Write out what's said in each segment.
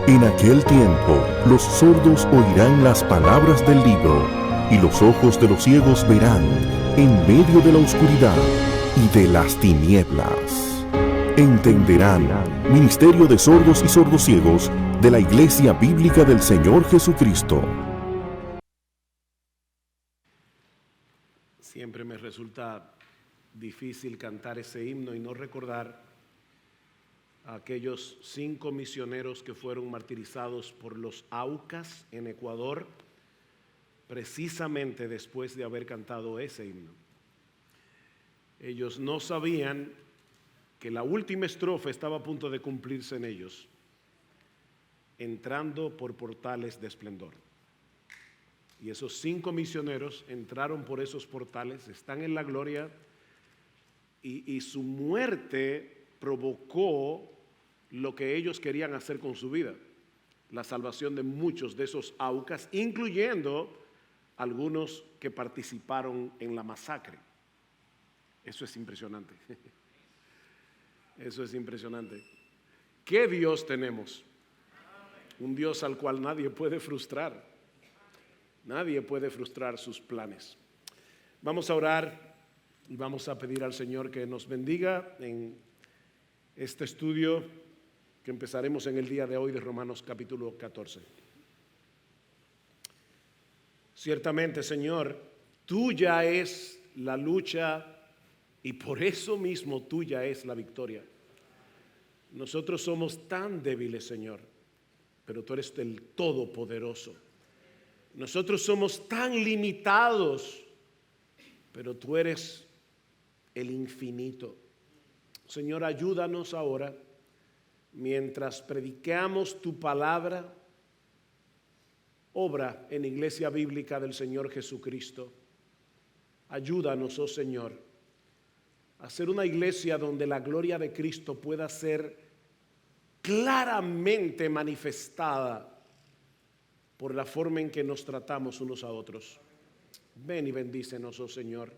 En aquel tiempo, los sordos oirán las palabras del libro, y los ojos de los ciegos verán en medio de la oscuridad y de las tinieblas. Entenderán, Ministerio de Sordos y Sordociegos de la Iglesia Bíblica del Señor Jesucristo. Siempre me resulta difícil cantar ese himno y no recordar a aquellos 5 misioneros que fueron martirizados por los Aucas en Ecuador, precisamente después de haber cantado ese himno. Ellos no sabían que la última estrofa estaba a punto de cumplirse en ellos, entrando por portales de esplendor. Y esos 5 misioneros entraron por esos portales, están en la gloria, y su muerte provocó lo que ellos querían hacer con su vida, la salvación de muchos de esos Aucas, incluyendo algunos que participaron en la masacre. Eso es impresionante. Eso es impresionante. ¿Qué Dios tenemos? Un Dios al cual nadie puede frustrar. Nadie puede frustrar sus planes. Vamos a orar y vamos a pedir al Señor que nos bendiga en este estudio que empezaremos en el día de hoy de Romanos capítulo 14. Ciertamente, Señor, tuya es la lucha y por eso mismo tuya es la victoria. Nosotros somos tan débiles, Señor, pero tú eres el Todopoderoso. Nosotros somos tan limitados, pero tú eres el infinito. Señor, ayúdanos ahora, mientras predicamos tu palabra, obra en Iglesia Bíblica del Señor Jesucristo. Ayúdanos, oh Señor, a ser una iglesia donde la gloria de Cristo pueda ser claramente manifestada por la forma en que nos tratamos unos a otros. Ven y bendícenos, oh Señor,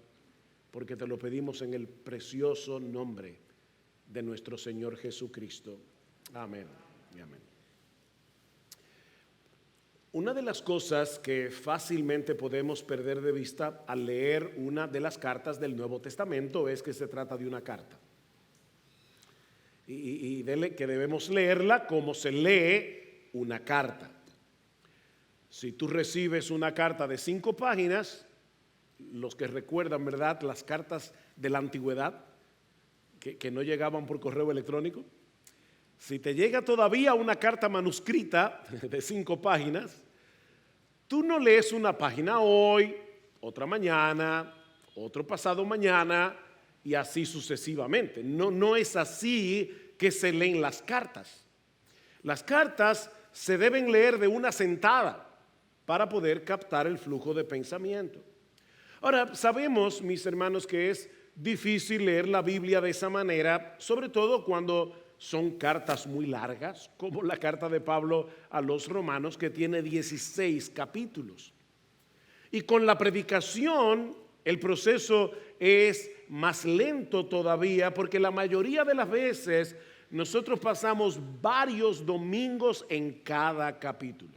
porque te lo pedimos en el precioso nombre de nuestro Señor Jesucristo. Amén y amén. Una de las cosas que fácilmente podemos perder de vista al leer una de las cartas del Nuevo Testamento es que se trata de una carta. Y que debemos leerla como se lee una carta. Si tú recibes una carta de 5 páginas, los que recuerdan, ¿verdad?, las cartas de la antigüedad que no llegaban por correo electrónico. Si te llega todavía una carta manuscrita de 5 páginas, tú no lees una página hoy, otra mañana, otro pasado mañana y así sucesivamente. No es así que se leen las cartas. Las cartas se deben leer de una sentada para poder captar el flujo de pensamiento. Ahora, sabemos, mis hermanos, que es difícil leer la Biblia de esa manera, sobre todo cuando son cartas muy largas, como la carta de Pablo a los Romanos, que tiene 16 capítulos. Y con la predicación, el proceso es más lento todavía, porque la mayoría de las veces nosotros pasamos varios domingos en cada capítulo.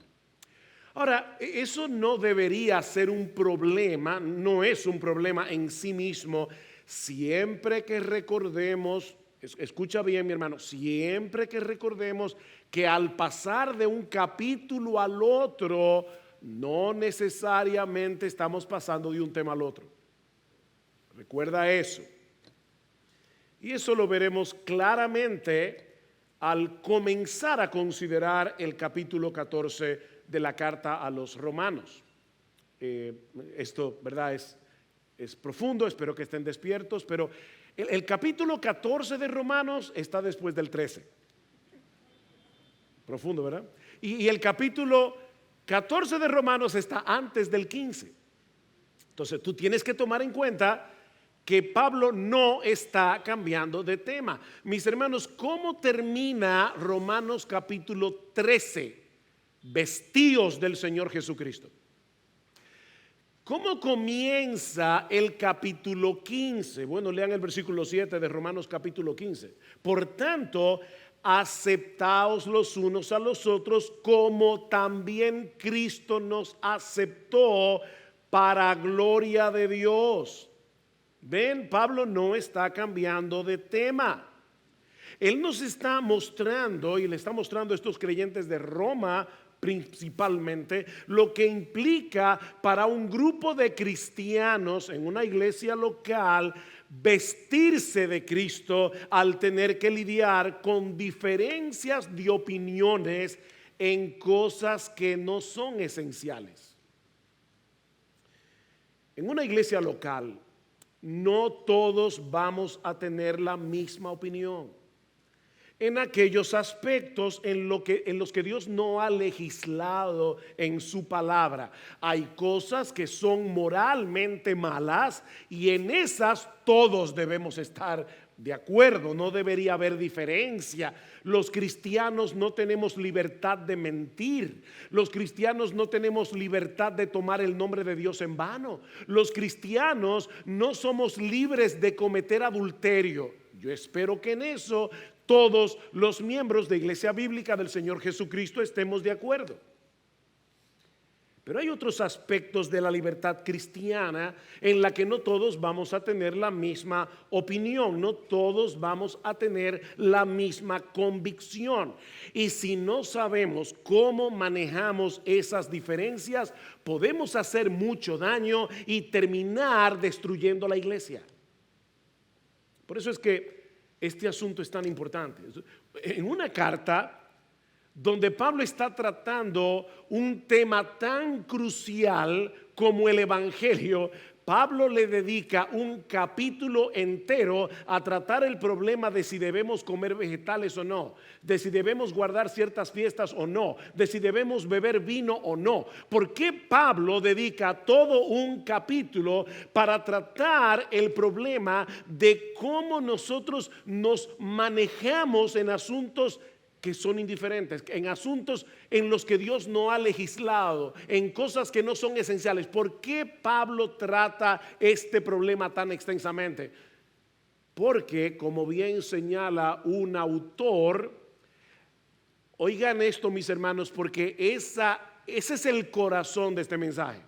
Ahora, eso no debería ser un problema, no es un problema en sí mismo, siempre que recordemos, escucha bien mi hermano, siempre que recordemos que al pasar de un capítulo al otro, no necesariamente estamos pasando de un tema al otro. Recuerda eso. Y eso lo veremos claramente al comenzar a considerar el capítulo 14 de la carta a los Romanos. Esto, ¿verdad?, es profundo, espero que estén despiertos, pero el capítulo 14 de Romanos está después del 13. Profundo, ¿verdad? Y el capítulo 14 de Romanos está antes del 15. Entonces tú tienes que tomar en cuenta que Pablo no está cambiando de tema. Mis hermanos, ¿cómo termina Romanos capítulo 13? Vestidos del Señor Jesucristo. ¿Cómo comienza el capítulo 15? Bueno, lean el versículo 7 de Romanos capítulo 15. Por tanto, aceptaos los unos a los otros como también Cristo nos aceptó para gloria de Dios. Ven, Pablo no está cambiando de tema. Él nos está mostrando, y le está mostrando a estos creyentes de Roma principalmente, lo que implica para un grupo de cristianos en una iglesia local vestirse de Cristo al tener que lidiar con diferencias de opiniones en cosas que no son esenciales. En una iglesia local, no todos vamos a tener la misma opinión en aquellos aspectos en los que Dios no ha legislado en su palabra. Hay cosas que son moralmente malas y en esas todos debemos estar de acuerdo, no debería haber diferencia. Los cristianos no tenemos libertad de mentir. Los cristianos no tenemos libertad de tomar el nombre de Dios en vano. Los cristianos no somos libres de cometer adulterio. Yo espero que en eso todos los miembros de Iglesia Bíblica del Señor Jesucristo estemos de acuerdo. Pero hay otros aspectos de la libertad cristiana en la que no todos vamos a tener la misma opinión, no todos vamos a tener la misma convicción. Y si no sabemos cómo manejamos esas diferencias, podemos hacer mucho daño y terminar destruyendo la iglesia. Por eso es que este asunto es tan importante. En una carta donde Pablo está tratando un tema tan crucial como el evangelio, Pablo le dedica un capítulo entero a tratar el problema de si debemos comer vegetales o no, de si debemos guardar ciertas fiestas o no, de si debemos beber vino o no. ¿Por qué Pablo dedica todo un capítulo para tratar el problema de cómo nosotros nos manejamos en asuntos que son indiferentes, en asuntos en los que Dios no ha legislado, en cosas que no son esenciales? ¿Por qué Pablo trata este problema tan extensamente? Porque, como bien señala un autor, oigan esto, mis hermanos, porque ese es el corazón de este mensaje.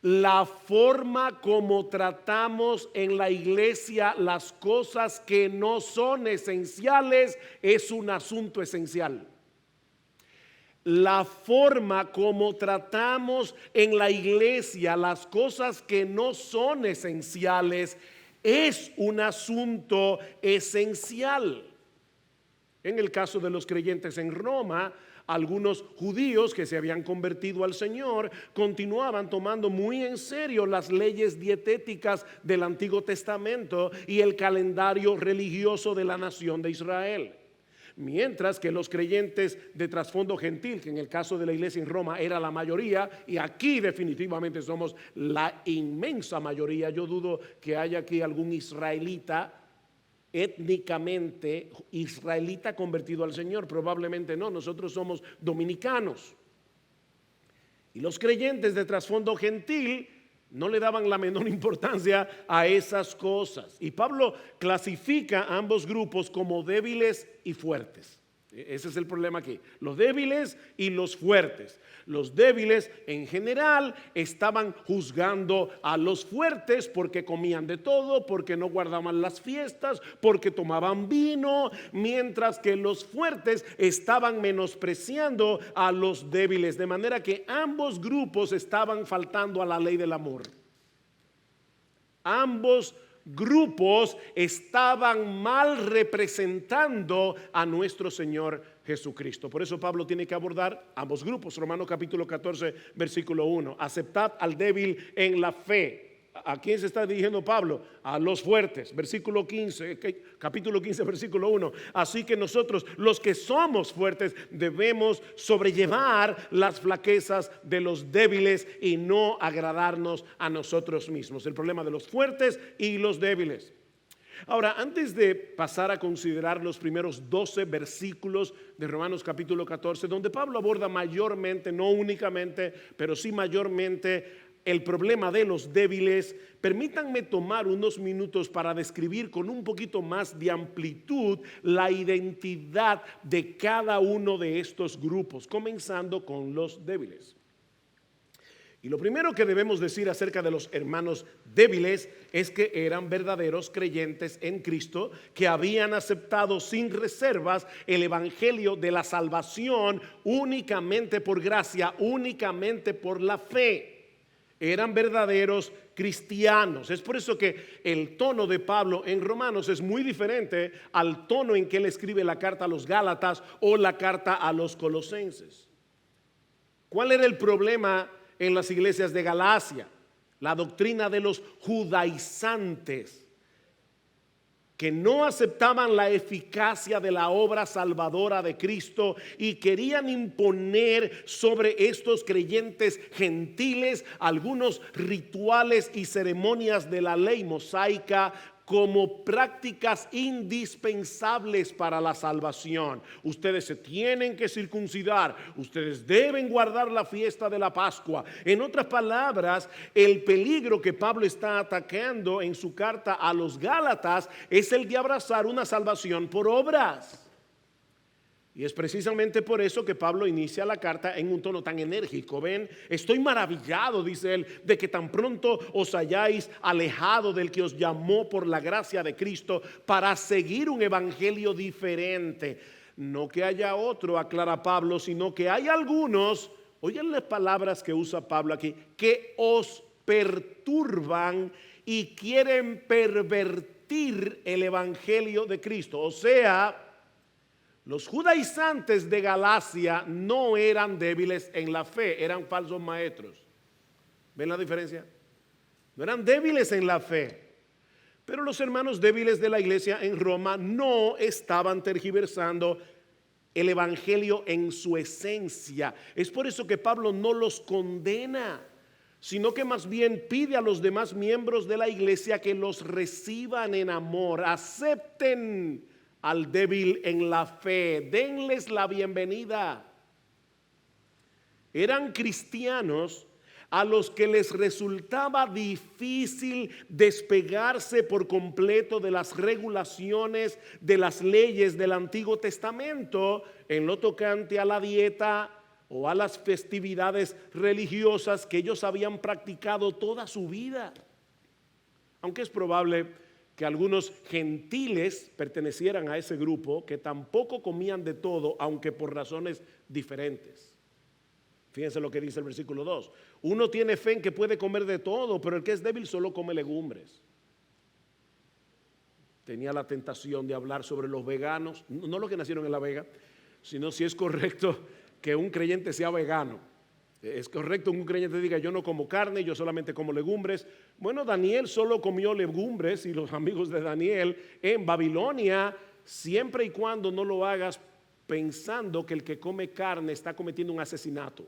La forma como tratamos en la iglesia las cosas que no son esenciales es un asunto esencial. La forma como tratamos en la iglesia las cosas que no son esenciales es un asunto esencial. En el caso de los creyentes en Roma, algunos judíos que se habían convertido al Señor continuaban tomando muy en serio las leyes dietéticas del Antiguo Testamento y el calendario religioso de la nación de Israel. Mientras que los creyentes de trasfondo gentil, que en el caso de la iglesia en Roma era la mayoría, y aquí definitivamente somos la inmensa mayoría. Yo dudo que haya aquí algún israelita étnicamente israelita convertido al Señor, probablemente no. Nosotros somos dominicanos. Y los creyentes de trasfondo gentil no le daban la menor importancia a esas cosas. Y Pablo clasifica a ambos grupos como débiles y fuertes. Ese es el problema aquí, los débiles y los fuertes. Los débiles en general estaban juzgando a los fuertes porque comían de todo, porque no guardaban las fiestas, porque tomaban vino, mientras que los fuertes estaban menospreciando a los débiles, de manera que ambos grupos estaban faltando a la ley del amor. Ambos grupos estaban mal representando a nuestro Señor Jesucristo. Por eso Pablo tiene que abordar ambos grupos. Romanos capítulo 14 versículo 1. Aceptad al débil en la fe. ¿A quién se está dirigiendo Pablo? A los fuertes. Versículo 15, capítulo 15 versículo 1. Así que nosotros, los que somos fuertes, debemos sobrellevar las flaquezas de los débiles y no agradarnos a nosotros mismos. El problema de los fuertes y los débiles. Ahora, antes de pasar a considerar los primeros 12 versículos de Romanos capítulo 14, donde Pablo aborda mayormente, no únicamente, pero sí mayormente el problema de los débiles, permítanme tomar unos minutos para describir con un poquito más de amplitud la identidad de cada uno de estos grupos, comenzando con los débiles. Y lo primero que debemos decir acerca de los hermanos débiles es que eran verdaderos creyentes en Cristo, que habían aceptado sin reservas el evangelio de la salvación únicamente por gracia, únicamente por la fe. Eran verdaderos cristianos. Es por eso que el tono de Pablo en Romanos es muy diferente al tono en que él escribe la carta a los Gálatas o la carta a los Colosenses. ¿Cuál era el problema en las iglesias de Galacia? La doctrina de los judaizantes, que no aceptaban la eficacia de la obra salvadora de Cristo y querían imponer sobre estos creyentes gentiles algunos rituales y ceremonias de la ley mosaica como prácticas indispensables para la salvación. Ustedes se tienen que circuncidar, ustedes deben guardar la fiesta de la Pascua. En otras palabras, el peligro que Pablo está atacando en su carta a los Gálatas es el de abrazar una salvación por obras. Y es precisamente por eso que Pablo inicia la carta en un tono tan enérgico. Ven, estoy maravillado, dice él, de que tan pronto os hayáis alejado del que os llamó por la gracia de Cristo para seguir un evangelio diferente. No que haya otro, aclara Pablo, sino que hay algunos, oigan las palabras que usa Pablo aquí, que os perturban y quieren pervertir el evangelio de Cristo. O sea, los judaizantes de Galacia no eran débiles en la fe, eran falsos maestros. ¿Ven la diferencia? No eran débiles en la fe. Pero los hermanos débiles de la iglesia en Roma no estaban tergiversando el evangelio en su esencia. Es por eso que Pablo no los condena, sino que más bien pide a los demás miembros de la iglesia que los reciban en amor, acepten al débil en la fe, denles la bienvenida. Eran cristianos a los que les resultaba difícil despegarse por completo de las regulaciones, de las leyes del Antiguo Testamento en lo tocante a la dieta o a las festividades religiosas que ellos habían practicado toda su vida. Aunque es probable que algunos gentiles pertenecieran a ese grupo que tampoco comían de todo, aunque por razones diferentes. Fíjense lo que dice el versículo 2. Uno tiene fe en que puede comer de todo, pero el que es débil solo come legumbres. Tenía la tentación de hablar sobre los veganos, no los que nacieron en La Vega, sino si es correcto que un creyente sea vegano. Es correcto que un creyente diga: yo no como carne, yo solamente como legumbres. Bueno, Daniel solo comió legumbres, y los amigos de Daniel en Babilonia, siempre y cuando no lo hagas pensando que el que come carne está cometiendo un asesinato.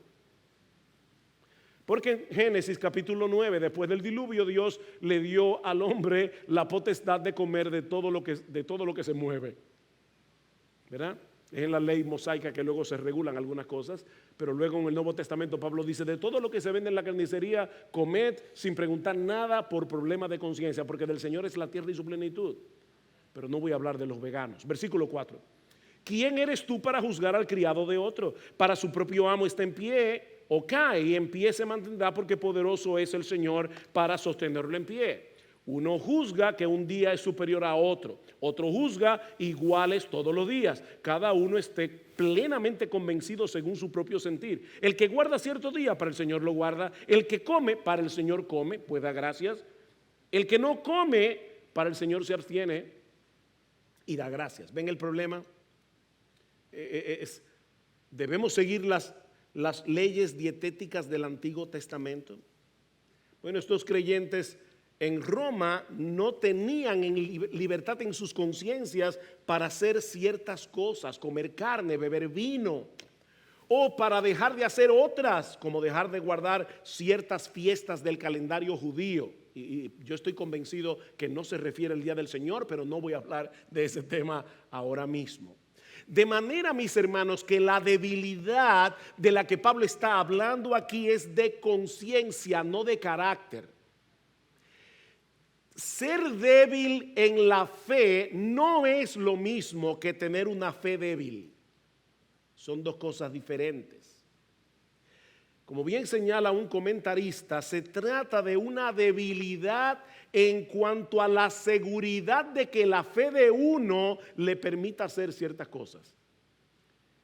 Porque en Génesis capítulo 9, después del diluvio, Dios le dio al hombre la potestad de comer de todo lo que se mueve, ¿verdad? Es en la ley mosaica que luego se regulan algunas cosas, pero luego en el Nuevo Testamento Pablo dice: de todo lo que se vende en la carnicería, comed sin preguntar nada por problema de conciencia, porque del Señor es la tierra y su plenitud. Pero no voy a hablar de los veganos. Versículo 4. ¿Quién eres tú para juzgar al criado de otro? Para su propio amo está en pie o cae, y en pie se mantendrá, porque poderoso es el Señor para sostenerlo en pie. Uno juzga que un día es superior a otro, otro juzga iguales todos los días. Cada uno esté plenamente convencido según su propio sentir. El que guarda cierto día, para el Señor lo guarda. El que come, para el Señor come, pues da gracias. El que no come, para el Señor se abstiene y da gracias. ¿Ven el problema? Debemos seguir las leyes dietéticas del Antiguo Testamento. Bueno, estos creyentes en Roma no tenían libertad en sus conciencias para hacer ciertas cosas, comer carne, beber vino, o para dejar de hacer otras, como dejar de guardar ciertas fiestas del calendario judío. Y yo estoy convencido que no se refiere al día del Señor, pero no voy a hablar de ese tema ahora mismo. De manera, mis hermanos, que la debilidad de la que Pablo está hablando aquí es de conciencia, no de carácter. Ser débil en la fe no es lo mismo que tener una fe débil. Son dos cosas diferentes. Como bien señala un comentarista, se trata de una debilidad en cuanto a la seguridad de que la fe de uno le permita hacer ciertas cosas.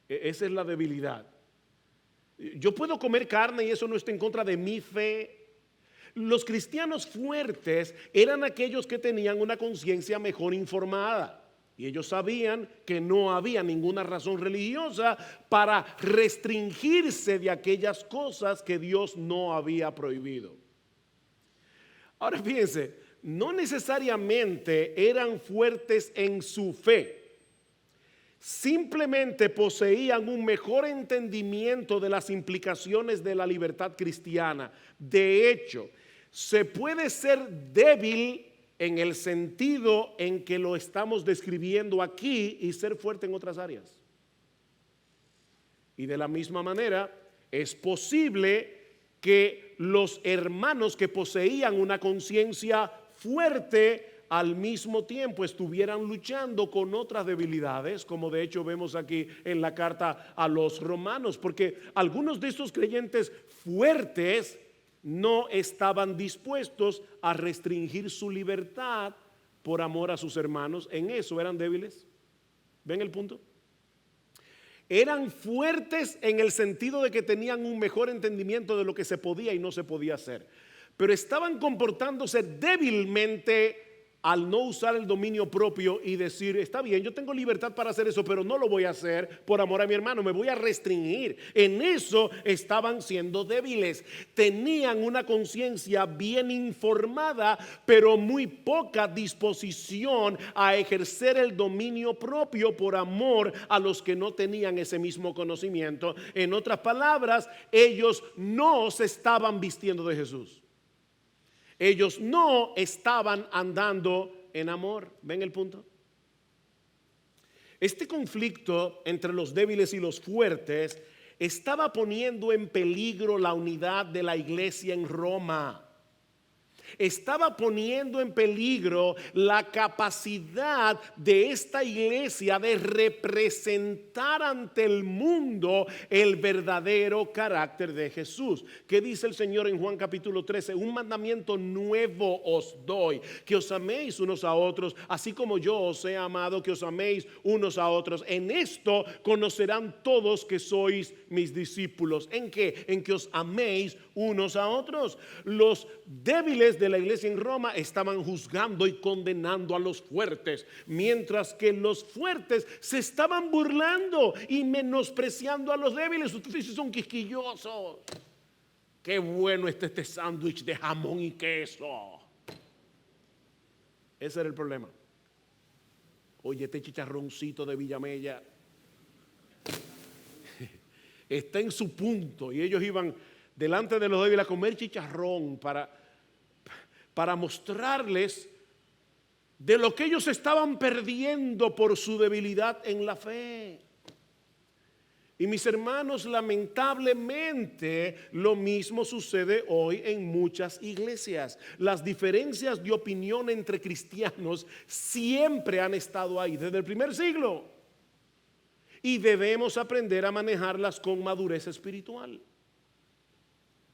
Esa es la debilidad. Yo puedo comer carne y eso no está en contra de mi fe. Los cristianos fuertes eran aquellos que tenían una conciencia mejor informada. Y ellos sabían que no había ninguna razón religiosa para restringirse de aquellas cosas que Dios no había prohibido. Ahora fíjense, no necesariamente eran fuertes en su fe. Simplemente poseían un mejor entendimiento de las implicaciones de la libertad cristiana. De hecho, se puede ser débil en el sentido en que lo estamos describiendo aquí y ser fuerte en otras áreas. Y de la misma manera, es posible que los hermanos que poseían una conciencia fuerte al mismo tiempo estuvieran luchando con otras debilidades, como de hecho vemos aquí en la carta a los romanos, porque algunos de estos creyentes fuertes no estaban dispuestos a restringir su libertad por amor a sus hermanos. En eso eran débiles. ¿Ven el punto? Eran fuertes en el sentido de que tenían un mejor entendimiento de lo que se podía y no se podía hacer, pero estaban comportándose débilmente al no usar el dominio propio y decir, está bien, yo tengo libertad para hacer eso, pero no lo voy a hacer por amor a mi hermano, me voy a restringir. En eso estaban siendo débiles. Tenían una conciencia bien informada, pero muy poca disposición a ejercer el dominio propio por amor a los que no tenían ese mismo conocimiento. En otras palabras, ellos no se estaban vistiendo de Jesús. Ellos no estaban andando en amor. ¿Ven el punto? Este conflicto entre los débiles y los fuertes estaba poniendo en peligro la unidad de la iglesia en Roma. Estaba poniendo en peligro la capacidad de esta iglesia de representar ante el mundo el verdadero carácter de Jesús. ¿Qué dice el Señor en Juan capítulo 13? Un mandamiento nuevo os doy, que os améis unos a otros, así como yo os he amado, que os améis unos a otros. En esto conocerán todos que sois mis discípulos. ¿En qué? En que os améis unos a otros. Los débiles de la iglesia en Roma estaban juzgando y condenando a los fuertes, mientras que los fuertes se estaban burlando y menospreciando a los débiles. Ustedes son quisquillosos. Qué bueno está este sándwich de jamón y queso. Ese era el problema. Oye, este chicharroncito de Villamella está en su punto, y ellos iban delante de los débiles a comer chicharrón para mostrarles de lo que ellos estaban perdiendo por su debilidad en la fe. Y mis hermanos, lamentablemente lo mismo sucede hoy en muchas iglesias. Las diferencias de opinión entre cristianos siempre han estado ahí desde el primer siglo, y debemos aprender a manejarlas con madurez espiritual.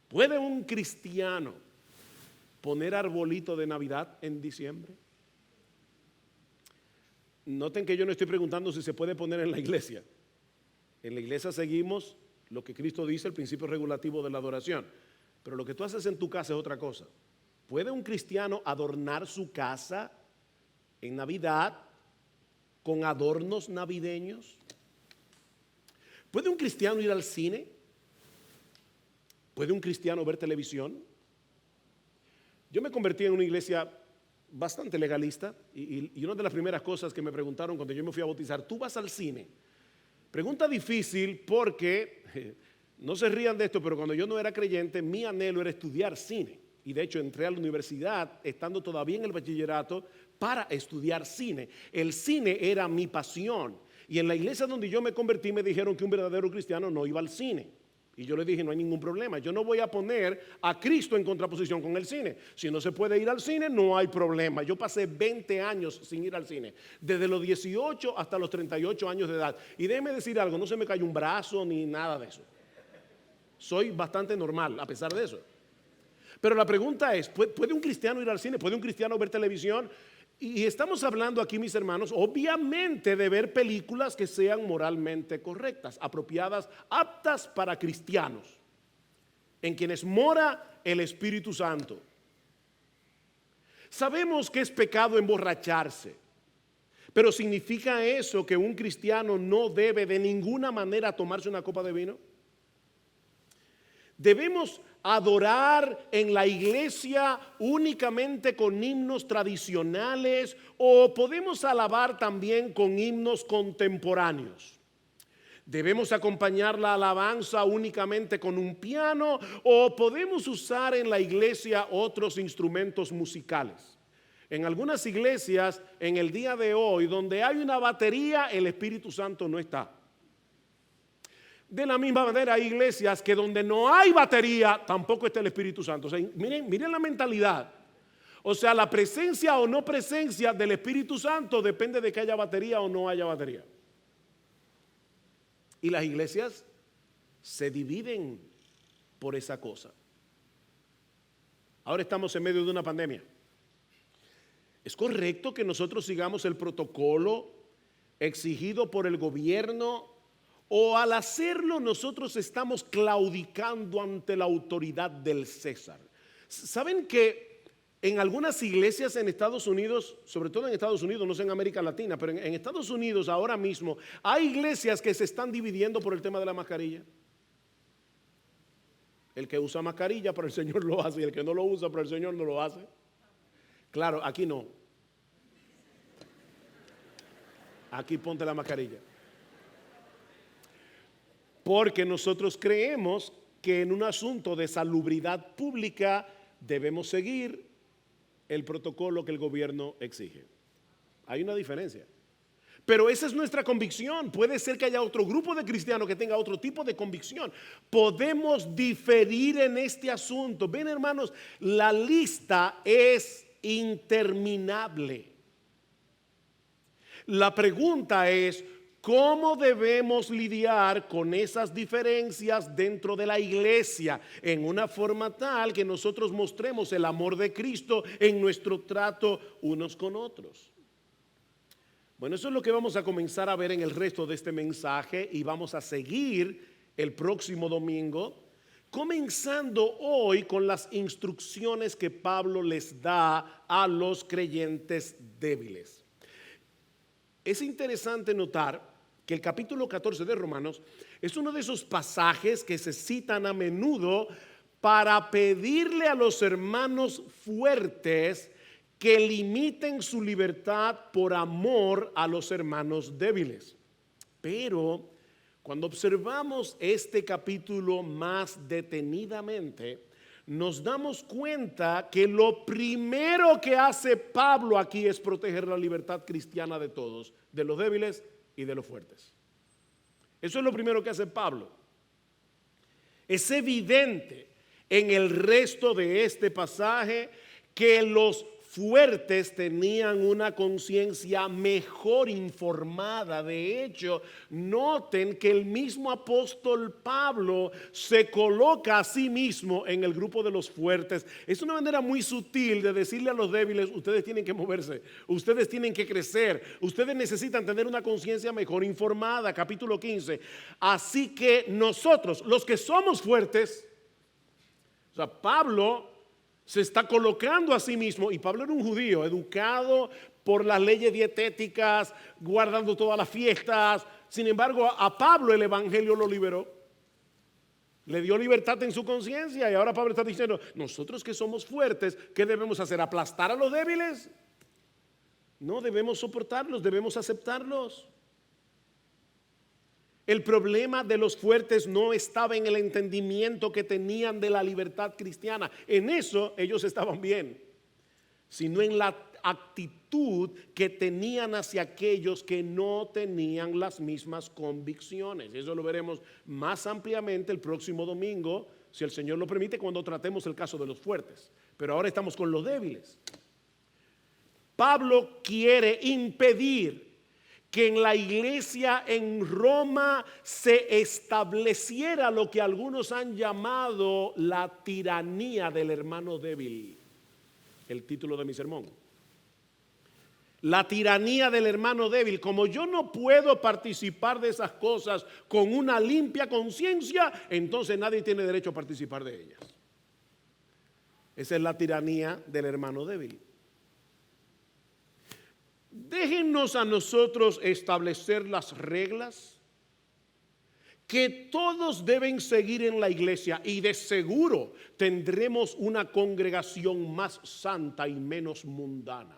¿Puede un cristiano poner arbolito de Navidad en diciembre? Noten que yo no estoy preguntando si se puede poner en la iglesia. En la iglesia seguimos lo que Cristo dice, el principio regulativo de la adoración. Pero lo que tú haces en tu casa es otra cosa. ¿Puede un cristiano adornar su casa en Navidad con adornos navideños? ¿Puede un cristiano ir al cine? ¿Puede un cristiano ver televisión? Yo me convertí en una iglesia bastante legalista y una de las primeras cosas que me preguntaron cuando yo me fui a bautizar, ¿tú vas al cine? Pregunta difícil porque, no se rían de esto, pero cuando yo no era creyente, mi anhelo era estudiar cine. Y de hecho entré a la universidad, estando todavía en el bachillerato, para estudiar cine. El cine era mi pasión. Y en la iglesia donde yo me convertí me dijeron que un verdadero cristiano no iba al cine. Y yo le dije, no hay ningún problema. Yo no voy a poner a Cristo en contraposición con el cine. Si no se puede ir al cine, no hay problema. Yo pasé 20 años sin ir al cine. Desde los 18 hasta los 38 años de edad. Y déjeme decir algo, no se me cayó un brazo ni nada de eso. Soy bastante normal a pesar de eso. Pero la pregunta es, ¿puede un cristiano ir al cine? ¿Puede un cristiano ver televisión? Y estamos hablando aquí, mis hermanos, obviamente de ver películas que sean moralmente correctas, apropiadas, aptas para cristianos, en quienes mora el Espíritu Santo. Sabemos que es pecado emborracharse, pero ¿significa eso que un cristiano no debe de ninguna manera tomarse una copa de vino? ¿Debemos adorar en la iglesia únicamente con himnos tradicionales o podemos alabar también con himnos contemporáneos? ¿Debemos acompañar la alabanza únicamente con un piano o podemos usar en la iglesia otros instrumentos musicales? En algunas iglesias en el día de hoy donde hay una batería, el Espíritu Santo no está. De la misma manera hay iglesias que donde no hay batería tampoco está el Espíritu Santo. O sea, miren la mentalidad. O sea, la presencia o no presencia del Espíritu Santo depende de que haya batería o no haya batería. Y las iglesias se dividen por esa cosa. Ahora estamos en medio de una pandemia. ¿Es correcto que nosotros sigamos el protocolo exigido por el gobierno? ¿O al hacerlo nosotros estamos claudicando ante la autoridad del César? ¿Saben que en algunas iglesias en Estados Unidos, sobre todo en Estados Unidos, no sé en América Latina, pero en Estados Unidos ahora mismo hay iglesias que se están dividiendo por el tema de la mascarilla? El que usa mascarilla para el Señor lo hace y el que no lo usa para el Señor no lo hace. Claro, aquí no. Aquí ponte la mascarilla. Porque nosotros creemos que en un asunto de salubridad pública debemos seguir el protocolo que el gobierno exige. Hay una diferencia. Pero esa es nuestra convicción. Puede ser que haya otro grupo de cristianos que tenga otro tipo de convicción. Podemos diferir en este asunto. Ven, hermanos, la lista es interminable. La pregunta es, ¿cómo debemos lidiar con esas diferencias dentro de la iglesia en una forma tal que nosotros mostremos el amor de Cristo en nuestro trato unos con otros? Bueno, eso es lo que vamos a comenzar a ver en el resto de este mensaje y vamos a seguir el próximo domingo, comenzando hoy con las instrucciones que Pablo les da a los creyentes débiles. Es interesante notar que el capítulo 14 de Romanos es uno de esos pasajes que se citan a menudo para pedirle a los hermanos fuertes que limiten su libertad por amor a los hermanos débiles. Pero cuando observamos este capítulo más detenidamente, nos damos cuenta que lo primero que hace Pablo aquí es proteger la libertad cristiana de todos, de los débiles y de los fuertes. Eso es lo primero que hace Pablo. Es evidente en el resto de este pasaje que los fuertes tenían una conciencia mejor informada. De hecho, noten que el mismo apóstol Pablo se coloca a sí mismo en el grupo de los fuertes. Es una manera muy sutil de decirle a los débiles: ustedes tienen que moverse, ustedes tienen que crecer, ustedes necesitan tener una conciencia mejor informada. Capítulo 15. Así que nosotros, los que somos fuertes, o sea, Pablo se está colocando a sí mismo, y Pablo era un judío educado por las leyes dietéticas, guardando todas las fiestas. Sin embargo, a Pablo el evangelio lo liberó, le dio libertad en su conciencia, y ahora Pablo está diciendo: nosotros que somos fuertes, ¿qué debemos hacer? ¿Aplastar a los débiles? No, debemos soportarlos, debemos aceptarlos. El problema de los fuertes no estaba en el entendimiento que tenían de la libertad cristiana. En eso ellos estaban bien, sino en la actitud que tenían hacia aquellos que no tenían las mismas convicciones. Eso lo veremos más ampliamente el próximo domingo, si el Señor lo permite, cuando tratemos el caso de los fuertes. Pero ahora estamos con los débiles. Pablo quiere impedir que en la iglesia en Roma se estableciera lo que algunos han llamado la tiranía del hermano débil. El título de mi sermón. La tiranía del hermano débil. Como yo no puedo participar de esas cosas con una limpia conciencia, entonces nadie tiene derecho a participar de ellas. Esa es la tiranía del hermano débil. Déjennos a nosotros establecer las reglas que todos deben seguir en la iglesia, y de seguro tendremos una congregación más santa y menos mundana.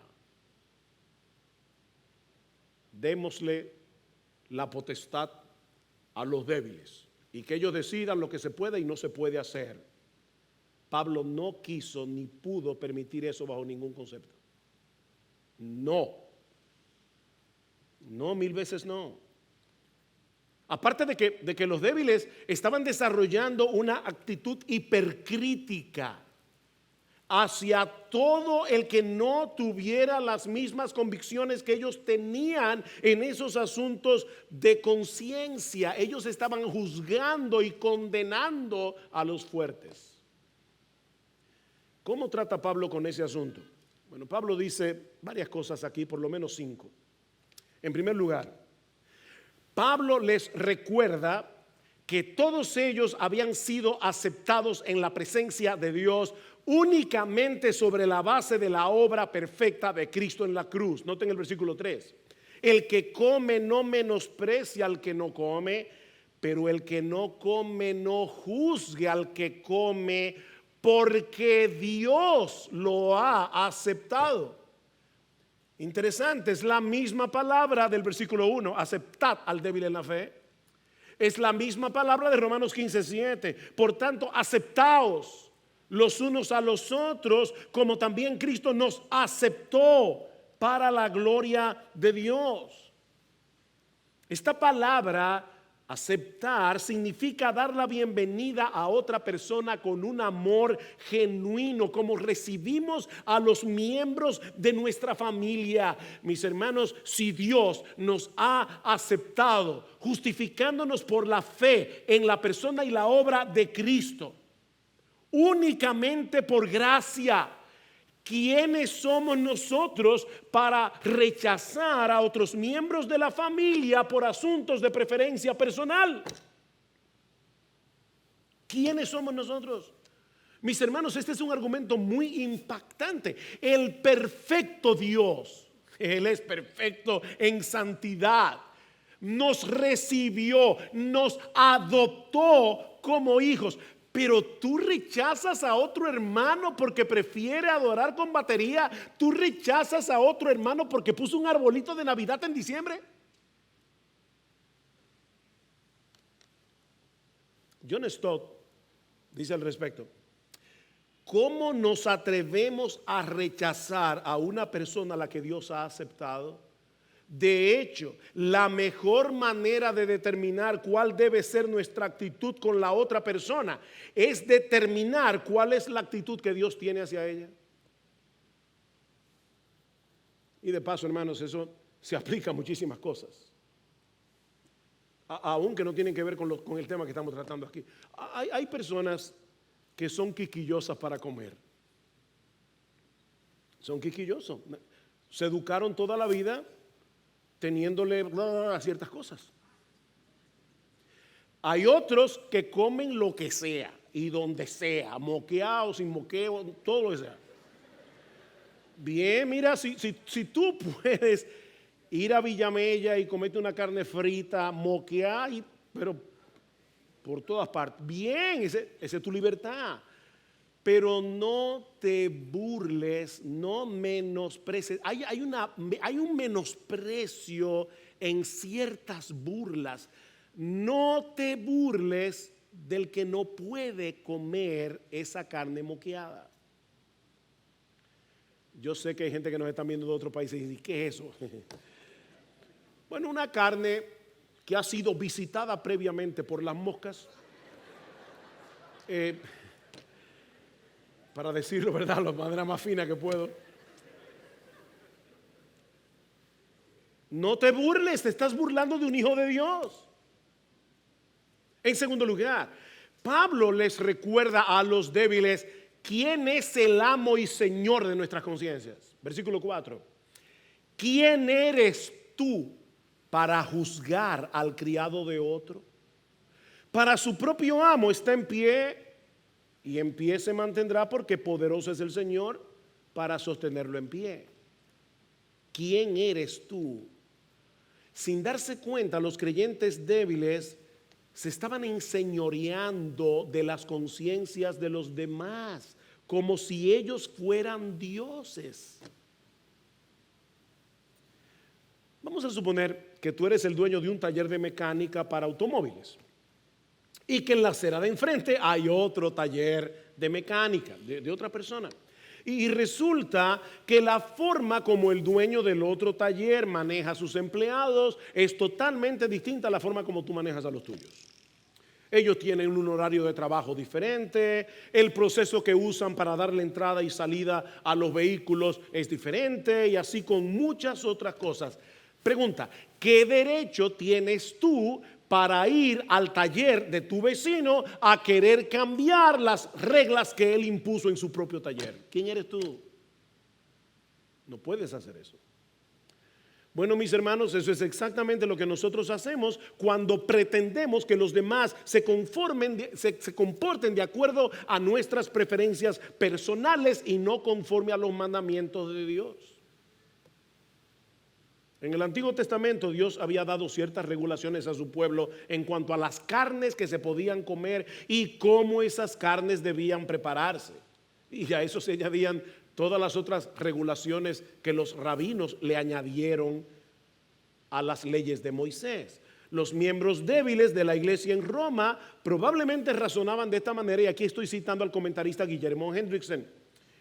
Démosle la potestad a los débiles y que ellos decidan lo que se puede y no se puede hacer. Pablo no quiso ni pudo permitir eso bajo ningún concepto. No, mil veces no. Aparte de que los débiles estaban desarrollando una actitud hipercrítica hacia todo el que no tuviera las mismas convicciones que ellos tenían en esos asuntos de conciencia. Ellos estaban juzgando y condenando a los fuertes. ¿Cómo trata Pablo con ese asunto? Bueno, Pablo dice varias cosas aquí, por lo menos 5. En primer lugar, Pablo les recuerda que todos ellos habían sido aceptados en la presencia de Dios únicamente sobre la base de la obra perfecta de Cristo en la cruz. Noten el versículo 3. El que come no menosprecia al que no come, pero el que no come no juzgue al que come, porque Dios lo ha aceptado. Interesante, es la misma palabra del versículo 1, aceptad al débil en la fe. Es la misma palabra de Romanos 15:7. Por tanto, aceptaos los unos a los otros, como también Cristo nos aceptó para la gloria de Dios. Esta palabra, aceptar, significa dar la bienvenida a otra persona con un amor genuino, como recibimos a los miembros de nuestra familia. Mis hermanos, si Dios nos ha aceptado, justificándonos por la fe en la persona y la obra de Cristo, únicamente por gracia, ¿quiénes somos nosotros para rechazar a otros miembros de la familia por asuntos de preferencia personal? ¿Quiénes somos nosotros? Mis hermanos, este es un argumento muy impactante. El perfecto Dios, Él es perfecto en santidad, nos recibió, nos adoptó como hijos. Pero tú rechazas a otro hermano porque prefiere adorar con batería. Tú rechazas a otro hermano porque puso un arbolito de Navidad en diciembre. John Stott dice al respecto: ¿cómo nos atrevemos a rechazar a una persona a la que Dios ha aceptado? De hecho, la mejor manera de determinar cuál debe ser nuestra actitud con la otra persona es determinar cuál es la actitud que Dios tiene hacia ella. Y de paso, hermanos, eso se aplica a muchísimas cosas, aunque no tienen que ver con el tema que estamos tratando aquí. Hay personas que son quisquillosas para comer. Son quisquillosos. Se educaron toda la vida teniéndole a ciertas cosas. Hay otros que comen lo que sea y donde sea, moqueado, sin moqueo, todo lo que sea. Bien, mira, si tú puedes ir a Villamella y comerte una carne frita, moquear, pero por todas partes, bien, esa es tu libertad. Pero no te burles, no menosprecies. Hay un menosprecio en ciertas burlas. No te burles del que no puede comer esa carne moqueada. Yo sé que hay gente que nos está viendo de otros países y dice, ¿qué es eso? Bueno, una carne que ha sido visitada previamente por las moscas. Para decirlo, ¿verdad?, la manera más fina que puedo. No te burles, te estás burlando de un hijo de Dios. En segundo lugar, Pablo les recuerda a los débiles quién es el amo y señor de nuestras conciencias. Versículo 4. ¿Quién eres tú para juzgar al criado de otro? Para su propio amo está en pie, y en pie se mantendrá, porque poderoso es el Señor para sostenerlo en pie. ¿Quién eres tú? Sin darse cuenta, los creyentes débiles se estaban enseñoreando de las conciencias de los demás, como si ellos fueran dioses. Vamos a suponer que tú eres el dueño de un taller de mecánica para automóviles y que en la acera de enfrente hay otro taller de mecánica de otra persona. Y resulta que la forma como el dueño del otro taller maneja a sus empleados es totalmente distinta a la forma como tú manejas a los tuyos. Ellos tienen un horario de trabajo diferente, el proceso que usan para darle entrada y salida a los vehículos es diferente, y así con muchas otras cosas. Pregunta, ¿qué derecho tienes tú para ir al taller de tu vecino a querer cambiar las reglas que él impuso en su propio taller? ¿Quién eres tú? No puedes hacer eso. Bueno, mis hermanos, eso es exactamente lo que nosotros hacemos cuando pretendemos que los demás se comporten de acuerdo a nuestras preferencias personales y no conforme a los mandamientos de Dios. En el Antiguo Testamento Dios había dado ciertas regulaciones a su pueblo en cuanto a las carnes que se podían comer y cómo esas carnes debían prepararse. Y a eso se añadían todas las otras regulaciones que los rabinos le añadieron a las leyes de Moisés. Los miembros débiles de la iglesia en Roma probablemente razonaban de esta manera, y aquí estoy citando al comentarista Guillermo Hendrickson.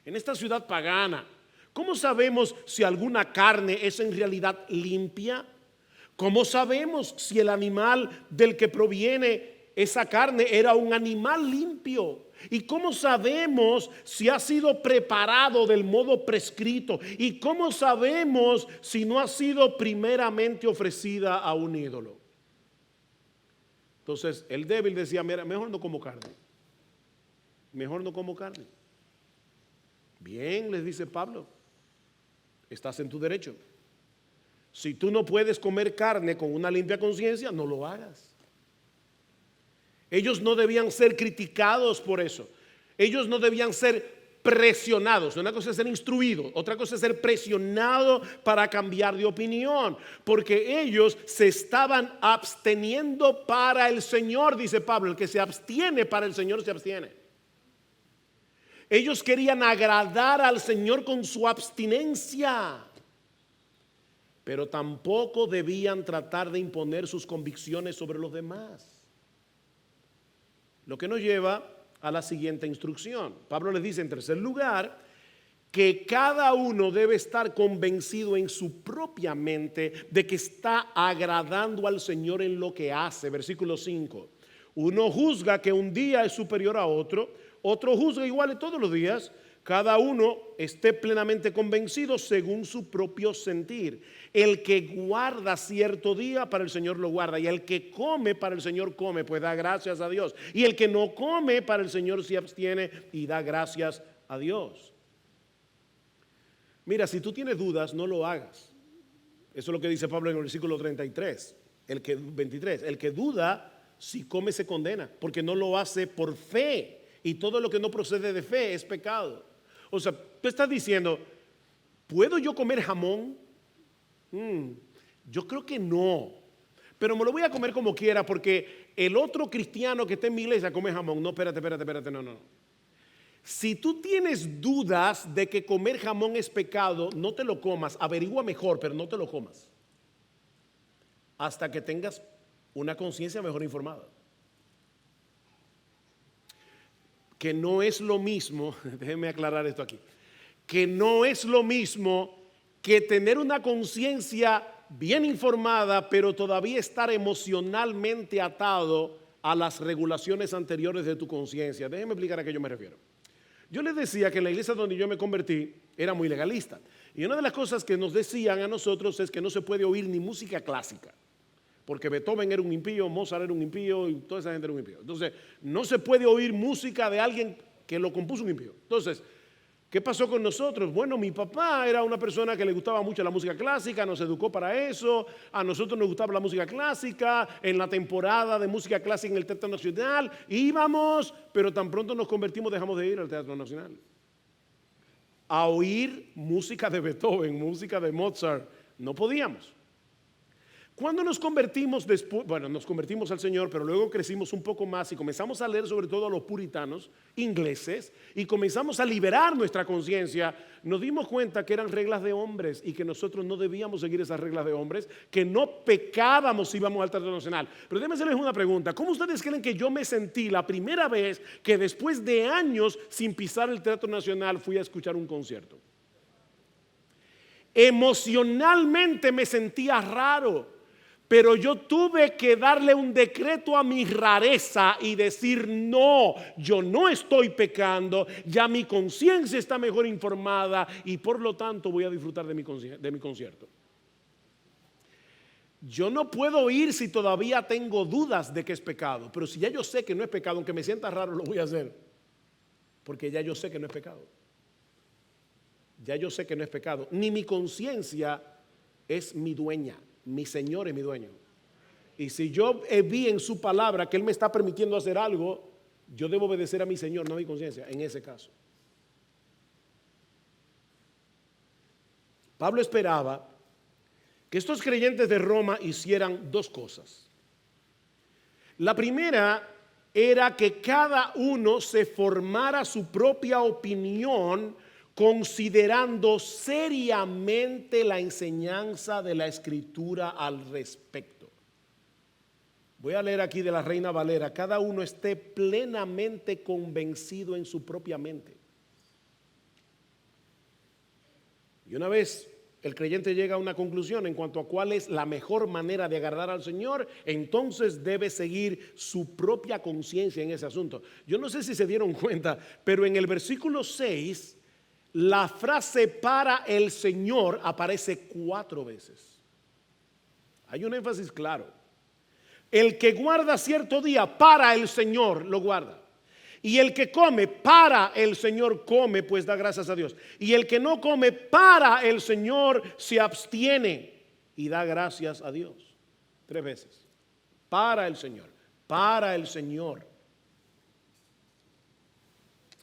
En esta ciudad pagana, ¿cómo sabemos si alguna carne es en realidad limpia? ¿Cómo sabemos si el animal del que proviene esa carne era un animal limpio? ¿Y cómo sabemos si ha sido preparado del modo prescrito? ¿Y cómo sabemos si no ha sido primeramente ofrecida a un ídolo? Entonces el débil decía, mira, mejor no como carne. Mejor no como carne. Bien, les dice Pablo, estás en tu derecho. Si tú no puedes comer carne con una limpia conciencia, no lo hagas. Ellos no debían ser criticados por eso. Ellos no debían ser presionados. Una cosa es ser instruido, otra cosa es ser presionado para cambiar de opinión, porque ellos se estaban absteniendo para el Señor, dice Pablo. El que se abstiene para el Señor se abstiene. Ellos querían agradar al Señor con su abstinencia, pero tampoco debían tratar de imponer sus convicciones sobre los demás. Lo que nos lleva a la siguiente instrucción. Pablo les dice, en tercer lugar, que cada uno debe estar convencido en su propia mente de que está agradando al Señor en lo que hace. Versículo 5. Uno juzga que un día es superior a otro, otro juzga igual todos los días. Cada uno esté plenamente convencido según su propio sentir. El que guarda cierto día, para el Señor lo guarda. Y el que come, para el Señor come, pues da gracias a Dios. Y el que no come, para el Señor se abstiene y da gracias a Dios. Mira, si tú tienes dudas, no lo hagas. Eso es lo que dice Pablo en el versículo 23. 23. El que duda, si come se condena, porque no lo hace por fe. Y todo lo que no procede de fe es pecado. O sea, tú estás diciendo, ¿puedo yo comer jamón? Yo creo que no, pero me lo voy a comer como quiera porque el otro cristiano que está en mi iglesia come jamón. No, espérate, no. Si tú tienes dudas de que comer jamón es pecado, no te lo comas. Averigua mejor, pero no te lo comas hasta que tengas una conciencia mejor informada. Que no es lo mismo, déjenme aclarar esto aquí, que no es lo mismo que tener una conciencia bien informada, pero todavía estar emocionalmente atado a las regulaciones anteriores de tu conciencia. Déjenme explicar a qué yo me refiero. Yo les decía que en la iglesia donde yo me convertí era muy legalista. Y una de las cosas que nos decían a nosotros es que no se puede oír ni música clásica. Porque Beethoven era un impío, Mozart era un impío y toda esa gente era un impío. Entonces, no se puede oír música de alguien que lo compuso un impío. Entonces, ¿qué pasó con nosotros? Bueno, mi papá era una persona que le gustaba mucho la música clásica, nos educó para eso, a nosotros nos gustaba la música clásica, en la temporada de música clásica en el Teatro Nacional íbamos, pero tan pronto nos convertimos dejamos de ir al Teatro Nacional. A oír música de Beethoven, música de Mozart, no podíamos. Cuando nos convertimos después, bueno, nos convertimos al Señor, pero luego crecimos un poco más y comenzamos a leer sobre todo a los puritanos ingleses y comenzamos a liberar nuestra conciencia, nos dimos cuenta que eran reglas de hombres y que nosotros no debíamos seguir esas reglas de hombres, que no pecábamos si íbamos al Teatro Nacional. Pero déjenme hacerles una pregunta, ¿cómo ustedes creen que yo me sentí la primera vez que después de años sin pisar el Teatro Nacional fui a escuchar un concierto? Emocionalmente me sentía raro. Pero yo tuve que darle un decreto a mi rareza y decir, no, yo no estoy pecando, ya mi conciencia está mejor informada y por lo tanto voy a disfrutar de mi concierto. Yo no puedo ir si todavía tengo dudas de que es pecado, pero si ya yo sé que no es pecado, aunque me sienta raro, lo voy a hacer, porque ya yo sé que no es pecado. Ya yo sé que no es pecado, ni mi conciencia es mi dueña. Mi Señor es mi dueño. Y si yo vi en su palabra que Él me está permitiendo hacer algo, yo debo obedecer a mi Señor, no a mi conciencia, en ese caso. Pablo esperaba que estos creyentes de Roma hicieran dos cosas. La primera era que cada uno se formara su propia opinión considerando seriamente la enseñanza de la Escritura al respecto. Voy a leer aquí de la Reina Valera, cada uno esté plenamente convencido en su propia mente. Y una vez el creyente llega a una conclusión en cuanto a cuál es la mejor manera de agradar al Señor, entonces debe seguir su propia conciencia en ese asunto. Yo no sé si se dieron cuenta, pero en el versículo 6, la frase para el Señor aparece 4 veces. Hay un énfasis claro. El que guarda cierto día para el Señor lo guarda. Y el que come para el Señor come, pues da gracias a Dios. Y el que no come para el Señor se abstiene y da gracias a Dios. 3 veces. Para el Señor. Para el Señor.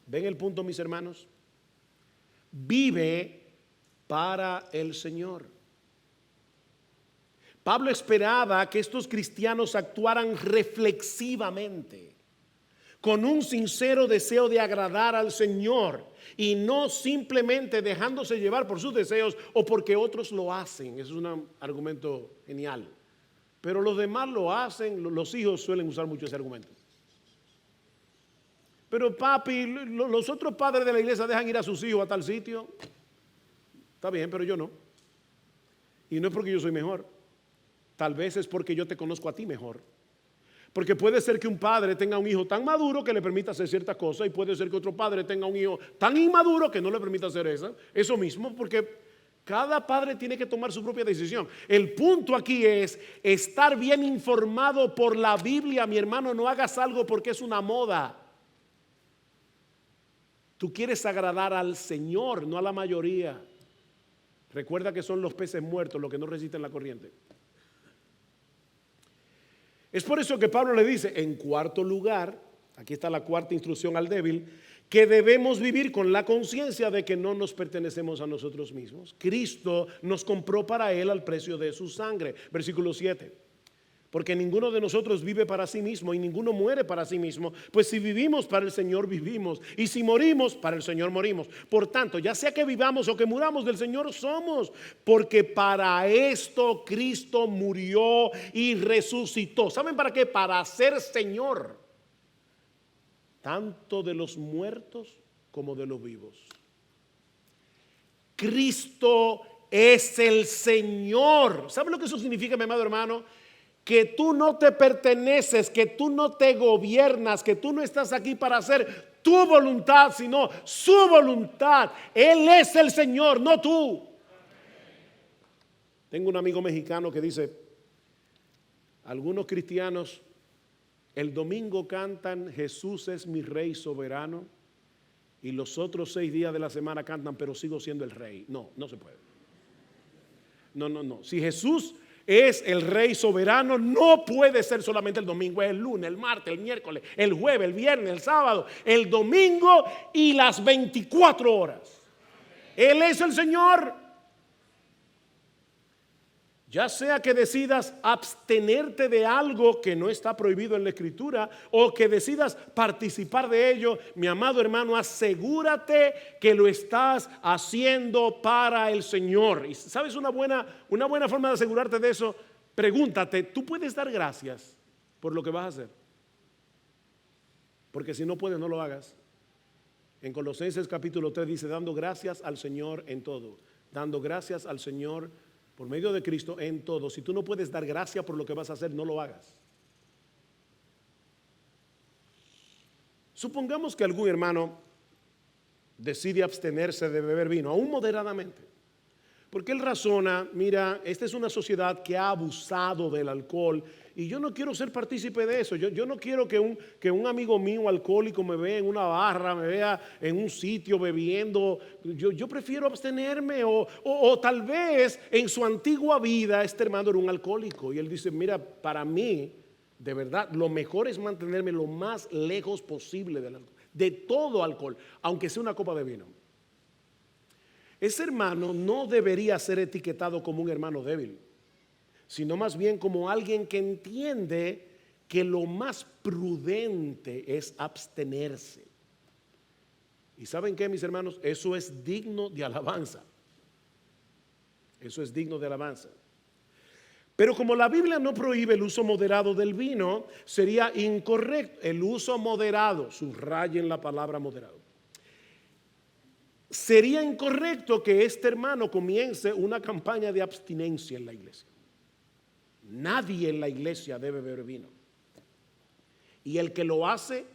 ¿Ven el punto, mis hermanos? Vive para el Señor. Pablo esperaba que estos cristianos actuaran reflexivamente, con un sincero deseo de agradar al Señor y no simplemente dejándose llevar por sus deseos o porque otros lo hacen. Eso es un argumento genial. Pero los demás lo hacen, los hijos suelen usar mucho ese argumento. Pero papi, los otros padres de la iglesia dejan ir a sus hijos a tal sitio. Está bien, pero yo no. Y no es porque yo soy mejor. Tal vez es porque yo te conozco a ti mejor. Porque puede ser que un padre tenga un hijo tan maduro que le permita hacer ciertas cosas y puede ser que otro padre tenga un hijo tan inmaduro que no le permita hacer eso mismo, porque cada padre tiene que tomar su propia decisión. El punto aquí es estar bien informado por la Biblia, mi hermano. No hagas algo porque es una moda. Tú quieres agradar al Señor, no a la mayoría. Recuerda que son los peces muertos los que no resisten la corriente. Es por eso que Pablo le dice, en cuarto lugar, aquí está la cuarta instrucción al débil, que debemos vivir con la conciencia de que no nos pertenecemos a nosotros mismos. Cristo nos compró para Él al precio de su sangre. Versículo 7. Porque ninguno de nosotros vive para sí mismo y ninguno muere para sí mismo. Pues si vivimos, para el Señor vivimos. Y si morimos, para el Señor morimos. Por tanto, ya sea que vivamos o que muramos, del Señor somos. Porque para esto Cristo murió y resucitó. ¿Saben para qué? Para ser Señor, tanto de los muertos como de los vivos. Cristo es el Señor. ¿Sabe lo que eso significa, mi amado hermano? Que tú no te perteneces, que tú no te gobiernas, que tú no estás aquí para hacer tu voluntad, sino su voluntad. Él es el Señor, no tú. Tengo un amigo mexicano que dice, algunos cristianos el domingo cantan Jesús es mi rey soberano y los otros 6 días de la semana cantan pero sigo siendo el rey. No, no se puede. No. Si Jesús es el rey soberano, no puede ser solamente el domingo, es el lunes, el martes, el miércoles, el jueves, el viernes, el sábado, el domingo y las 24 horas. Él es el Señor. Ya sea que decidas abstenerte de algo que no está prohibido en la Escritura o que decidas participar de ello, mi amado hermano, asegúrate que lo estás haciendo para el Señor. Y sabes una buena forma de asegurarte de eso, pregúntate, ¿tú puedes dar gracias por lo que vas a hacer? Porque si no puedes, no lo hagas. En Colosenses capítulo 3 dice, dando gracias al Señor en todo, dando gracias al Señor por medio de Cristo en todo. Si tú no puedes dar gracia por lo que vas a hacer, no lo hagas. Supongamos que algún hermano decide abstenerse de beber vino, aún moderadamente, porque él razona, mira, esta es una sociedad que ha abusado del alcohol y yo no quiero ser partícipe de eso. Yo no quiero que un amigo mío alcohólico me vea en una barra, me vea en un sitio bebiendo. Yo prefiero abstenerme o tal vez en su antigua vida este hermano era un alcohólico y él dice, mira, para mí, de verdad, lo mejor es mantenerme lo más lejos posible del alcohol, de todo alcohol, aunque sea una copa de vino. Ese hermano no debería ser etiquetado como un hermano débil, sino más bien como alguien que entiende que lo más prudente es abstenerse. ¿Y saben qué, mis hermanos? Eso es digno de alabanza. Eso es digno de alabanza. Pero como la Biblia no prohíbe el uso moderado del vino, sería incorrecto el uso moderado, subrayen la palabra moderado. Sería incorrecto que este hermano comience una campaña de abstinencia en la iglesia. Nadie en la iglesia debe beber vino. Y el que lo hace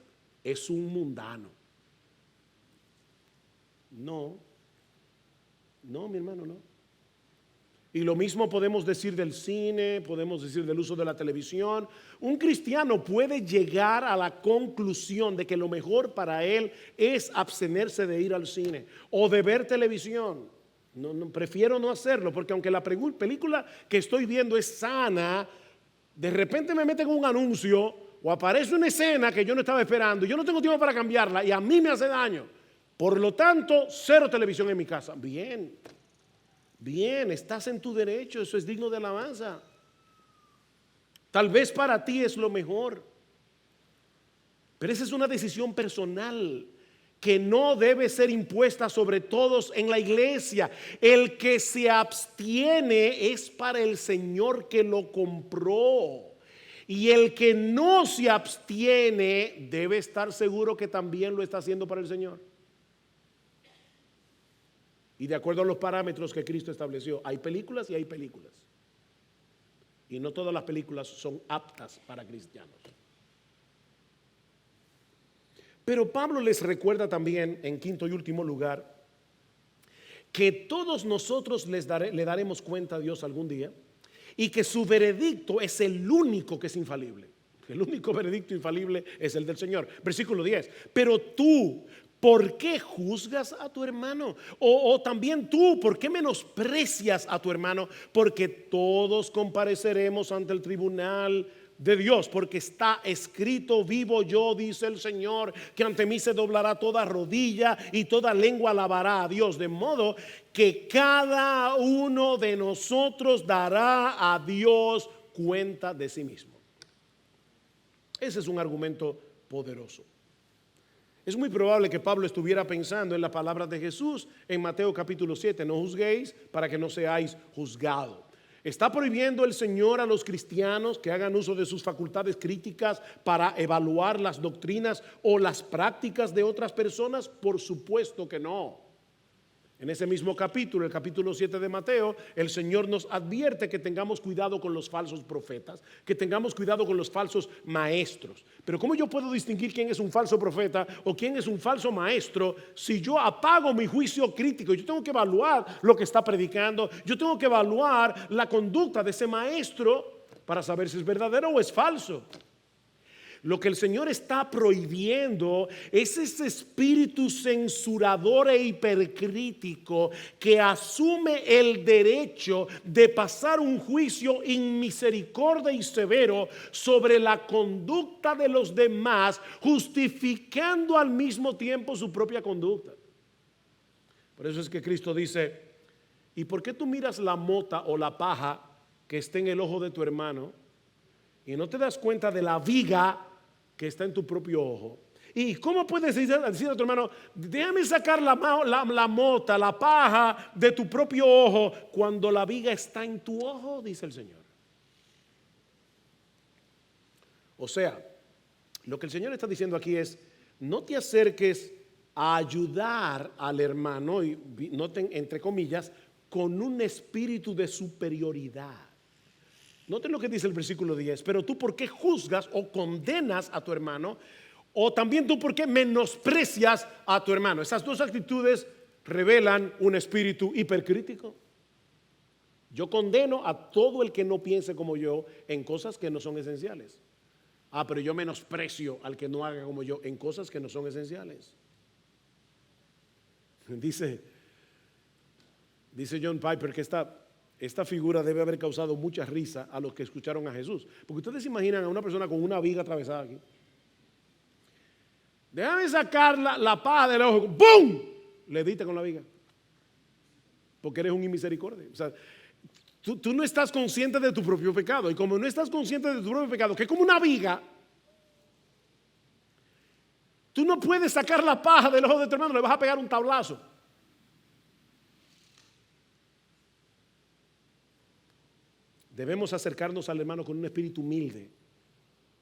es un mundano. No, mi hermano, no. Y lo mismo podemos decir del cine, podemos decir del uso de la televisión. Un cristiano puede llegar a la conclusión de que lo mejor para él es abstenerse de ir al cine o de ver televisión. Prefiero no hacerlo porque aunque la película que estoy viendo es sana, de repente me meten un anuncio o aparece una escena que yo no estaba esperando y yo no tengo tiempo para cambiarla y a mí me hace daño. Por lo tanto, cero televisión en mi casa. Bien, estás en tu derecho, eso es digno de alabanza. Tal vez para ti es lo mejor, pero esa es una decisión personal que no debe ser impuesta sobre todos en la iglesia. El que se abstiene es para el Señor que lo compró. Y el que no se abstiene debe estar seguro que también lo está haciendo para el Señor. Y de acuerdo a los parámetros que Cristo estableció, hay películas y hay películas. Y no todas las películas son aptas para cristianos. Pero Pablo les recuerda también, en quinto y último lugar, que todos nosotros le daremos cuenta a Dios algún día y que su veredicto es el único que es infalible. El único veredicto infalible es el del Señor. Versículo 10. Pero tú, ¿por qué juzgas a tu hermano? O también tú, ¿por qué menosprecias a tu hermano? Porque todos compareceremos ante el tribunal de Dios, porque está escrito, vivo yo, dice el Señor, que ante mí se doblará toda rodilla y toda lengua alabará a Dios, de modo que cada uno de nosotros dará a Dios cuenta de sí mismo. Ese es un argumento poderoso. Es muy probable que Pablo estuviera pensando en las palabras de Jesús en Mateo capítulo 7, no juzguéis para que no seáis juzgados. ¿Está prohibiendo el Señor a los cristianos que hagan uso de sus facultades críticas para evaluar las doctrinas o las prácticas de otras personas? Por supuesto que no. En ese mismo capítulo, el capítulo 7 de Mateo, el Señor nos advierte que tengamos cuidado con los falsos profetas, que tengamos cuidado con los falsos maestros. Pero ¿cómo yo puedo distinguir quién es un falso profeta o quién es un falso maestro si yo apago mi juicio crítico? Yo tengo que evaluar lo que está predicando, yo tengo que evaluar la conducta de ese maestro para saber si es verdadero o es falso. Lo que el Señor está prohibiendo es ese espíritu censurador e hipercrítico que asume el derecho de pasar un juicio inmisericordia y severo sobre la conducta de los demás, justificando al mismo tiempo su propia conducta. Por eso es que Cristo dice: ¿y por qué tú miras la mota o la paja que está en el ojo de tu hermano y no te das cuenta de la viga que está en tu propio ojo? ¿Y cómo puedes decir a tu hermano: déjame sacar la mota, la paja de tu propio ojo, cuando la viga está en tu ojo? Dice el Señor. O sea, lo que el Señor está diciendo aquí es: no te acerques a ayudar al hermano, y noten entre comillas, con un espíritu de superioridad. Noten lo que dice el versículo 10. Pero tú, ¿por qué juzgas o condenas a tu hermano? O también tú, ¿por qué menosprecias a tu hermano? Esas dos actitudes revelan un espíritu hipercrítico. Yo condeno a todo el que no piense como yo en cosas que no son esenciales. Pero yo menosprecio al que no haga como yo en cosas que no son esenciales. Dice John Piper que esta figura debe haber causado mucha risa a los que escucharon a Jesús. Porque ustedes se imaginan a una persona con una viga atravesada aquí. Déjame sacar la paja del ojo. ¡Bum! Le diste con la viga. Porque eres un inmisericordia. O sea, tú no estás consciente de tu propio pecado. Y como no estás consciente de tu propio pecado, que es como una viga, tú no puedes sacar la paja del ojo de tu hermano. Le vas a pegar un tablazo. Debemos acercarnos al hermano con un espíritu humilde.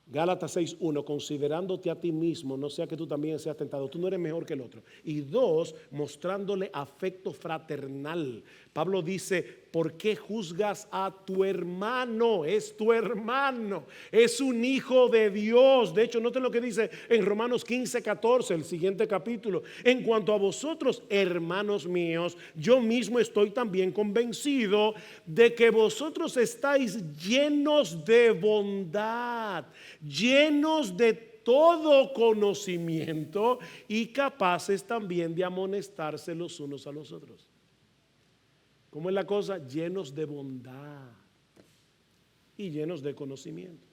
Gálatas 6:1, considerándote a ti mismo, no sea que tú también seas tentado. Tú no eres mejor que el otro. Y 2, mostrándole afecto fraternal. Pablo dice: ¿por qué juzgas a tu hermano? Es tu hermano, es un hijo de Dios. De hecho, noten lo que dice en Romanos 15:14, el siguiente capítulo. En cuanto a vosotros, hermanos míos, yo mismo estoy también convencido de que vosotros estáis llenos de bondad, llenos de todo conocimiento y capaces también de amonestarse los unos a los otros. ¿Cómo es la cosa? Llenos de bondad y llenos de conocimiento.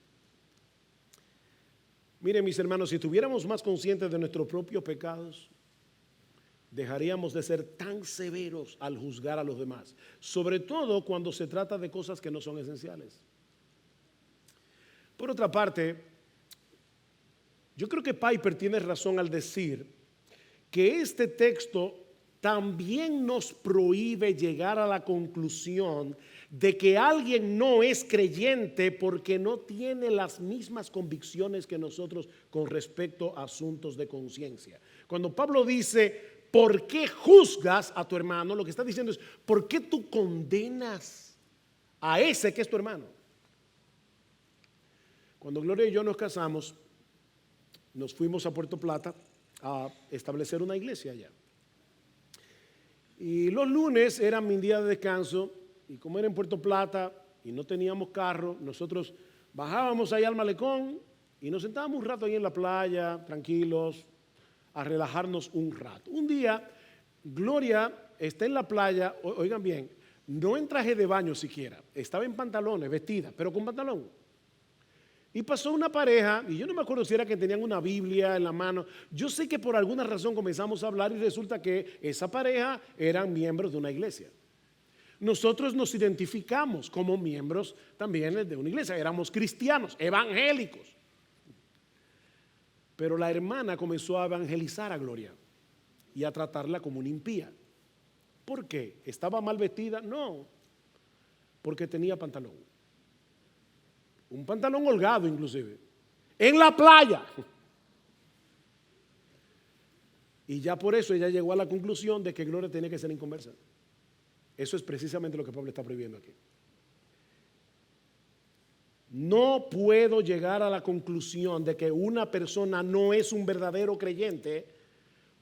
Miren, mis hermanos, si estuviéramos más conscientes de nuestros propios pecados, dejaríamos de ser tan severos al juzgar a los demás, sobre todo cuando se trata de cosas que no son esenciales. Por otra parte, yo creo que Piper tiene razón al decir que este texto también nos prohíbe llegar a la conclusión de que alguien no es creyente porque no tiene las mismas convicciones que nosotros con respecto a asuntos de conciencia. Cuando Pablo dice: ¿por qué juzgas a tu hermano?, lo que está diciendo es: ¿por qué tú condenas a ese que es tu hermano? Cuando Gloria y yo nos casamos, nos fuimos a Puerto Plata a establecer una iglesia allá. Y los lunes eran mi día de descanso, y como era en Puerto Plata y no teníamos carro, nosotros bajábamos ahí al malecón y nos sentábamos un rato ahí en la playa, tranquilos, a relajarnos un rato. Un día, Gloria está en la playa, oigan bien, no en traje de baño siquiera, estaba en pantalones, vestida, pero con pantalón. Y pasó una pareja, y yo no me acuerdo si era que tenían una Biblia en la mano. Yo sé que por alguna razón comenzamos a hablar y resulta que esa pareja eran miembros de una iglesia. Nosotros nos identificamos como miembros también de una iglesia, éramos cristianos, evangélicos. Pero la hermana comenzó a evangelizar a Gloria y a tratarla como una impía. ¿Por qué? ¿Estaba mal vestida? No, porque tenía pantalón. Un pantalón holgado inclusive, en la playa. Y ya por eso ella llegó a la conclusión de que Gloria tenía que ser inconversa. Eso es precisamente lo que Pablo está prohibiendo aquí. No puedo llegar a la conclusión de que una persona no es un verdadero creyente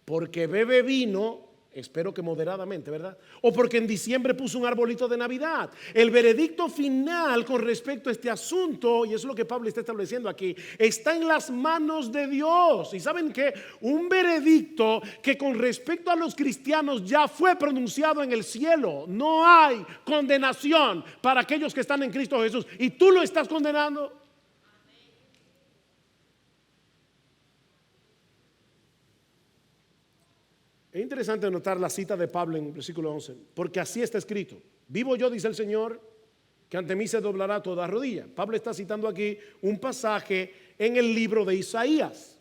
porque bebe vino, espero que moderadamente, ¿verdad? O porque en diciembre puso un arbolito de Navidad. El veredicto final con respecto a este asunto, y eso es lo que Pablo está estableciendo aquí, está en las manos de Dios. Y ¿saben qué? Un veredicto que con respecto a los cristianos ya fue pronunciado en el cielo. No hay condenación para aquellos que están en Cristo Jesús. Y tú lo estás condenando. Es interesante notar la cita de Pablo en el versículo 11, porque así está escrito: vivo yo, dice el Señor, que ante mí se doblará toda rodilla. Pablo está citando aquí un pasaje en el libro de Isaías.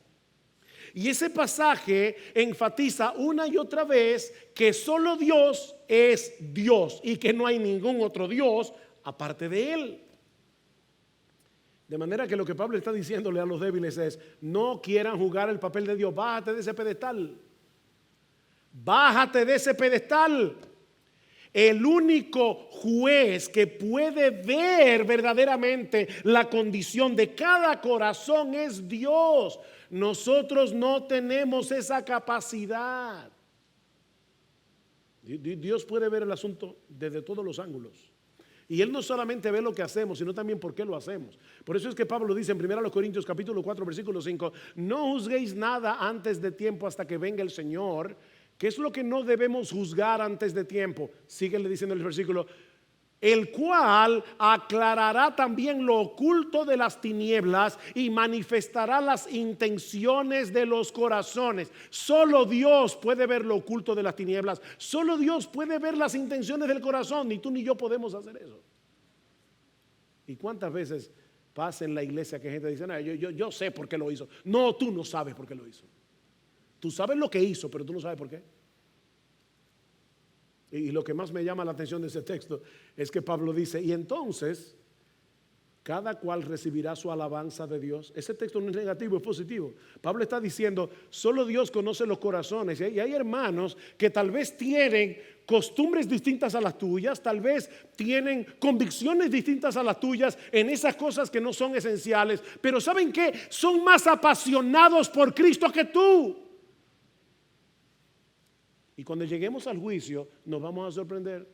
Y ese pasaje enfatiza una y otra vez que solo Dios es Dios y que no hay ningún otro Dios aparte de Él. De manera que lo que Pablo está diciéndole a los débiles es: no quieran jugar el papel de Dios, bájate de ese pedestal. Bájate de ese pedestal. El único juez que puede ver verdaderamente la condición de cada corazón es Dios. Nosotros no tenemos esa capacidad. Dios puede ver el asunto desde todos los ángulos. Y Él no solamente ve lo que hacemos, sino también por qué lo hacemos. Por eso es que Pablo dice en 1 Corintios capítulo 4 versículo 5: no juzguéis nada antes de tiempo hasta que venga el Señor. ¿Qué es lo que no debemos juzgar antes de tiempo? Síguele diciendo el versículo: el cual aclarará también lo oculto de las tinieblas y manifestará las intenciones de los corazones. Solo Dios puede ver lo oculto de las tinieblas. Solo Dios puede ver las intenciones del corazón. Ni tú ni yo podemos hacer eso. ¿Y cuántas veces pasa en la iglesia que gente dice: no, yo sé por qué lo hizo? No, tú no sabes por qué lo hizo. Tú sabes lo que hizo, pero tú no sabes por qué. Y lo que más me llama la atención de ese texto es que Pablo dice: y entonces cada cual recibirá su alabanza de Dios. Ese texto no es negativo, es positivo. Pablo está diciendo: solo Dios conoce los corazones. Y hay hermanos que tal vez tienen costumbres distintas a las tuyas, tal vez tienen convicciones distintas a las tuyas en esas cosas que no son esenciales, pero ¿saben qué? Son más apasionados por Cristo que tú. Y cuando lleguemos al juicio nos vamos a sorprender,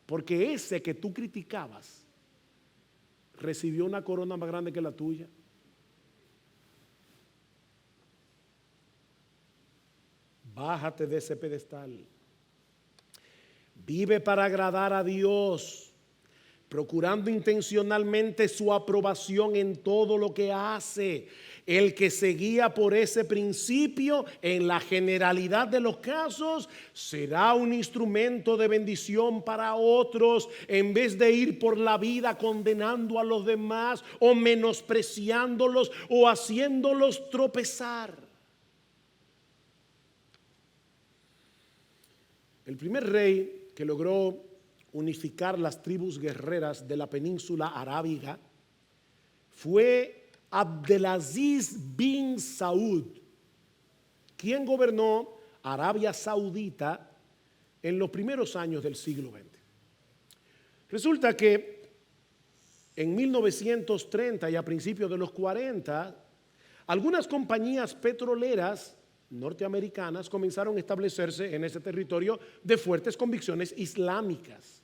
porque ese que tú criticabas recibió una corona más grande que la tuya. Bájate de ese pedestal. Vive para agradar a Dios, procurando intencionalmente su aprobación en todo lo que hace. El que se guía por ese principio, en la generalidad de los casos, será un instrumento de bendición para otros, en vez de ir por la vida condenando a los demás o menospreciándolos o haciéndolos tropezar. El primer rey que logró unificar las tribus guerreras de la península arábiga fue Abdelaziz bin Saud, quien gobernó Arabia Saudita en los primeros años del siglo XX. Resulta que en 1930 y a principios de los 40, algunas compañías petroleras norteamericanas comenzaron a establecerse en ese territorio de fuertes convicciones islámicas,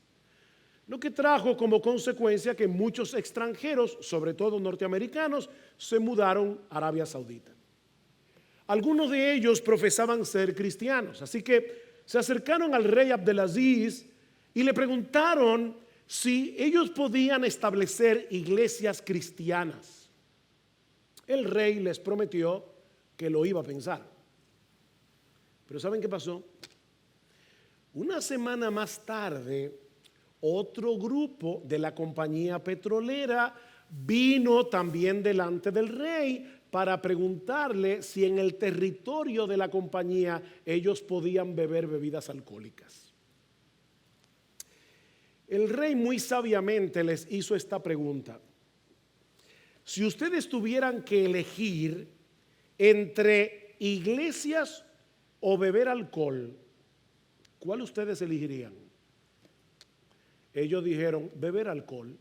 lo que trajo como consecuencia que muchos extranjeros, sobre todo norteamericanos, se mudaron a Arabia Saudita. Algunos de ellos profesaban ser cristianos, así que se acercaron al rey Abdelaziz y le preguntaron si ellos podían establecer iglesias cristianas. El rey les prometió que lo iba a pensar. Pero ¿saben qué pasó? Una semana más tarde, otro grupo de la compañía petrolera vino también delante del rey para preguntarle si en el territorio de la compañía ellos podían beber bebidas alcohólicas. El rey muy sabiamente les hizo esta pregunta: si ustedes tuvieran que elegir entre iglesias o beber alcohol, ¿cuál ustedes elegirían? Ellos dijeron, beber alcohol.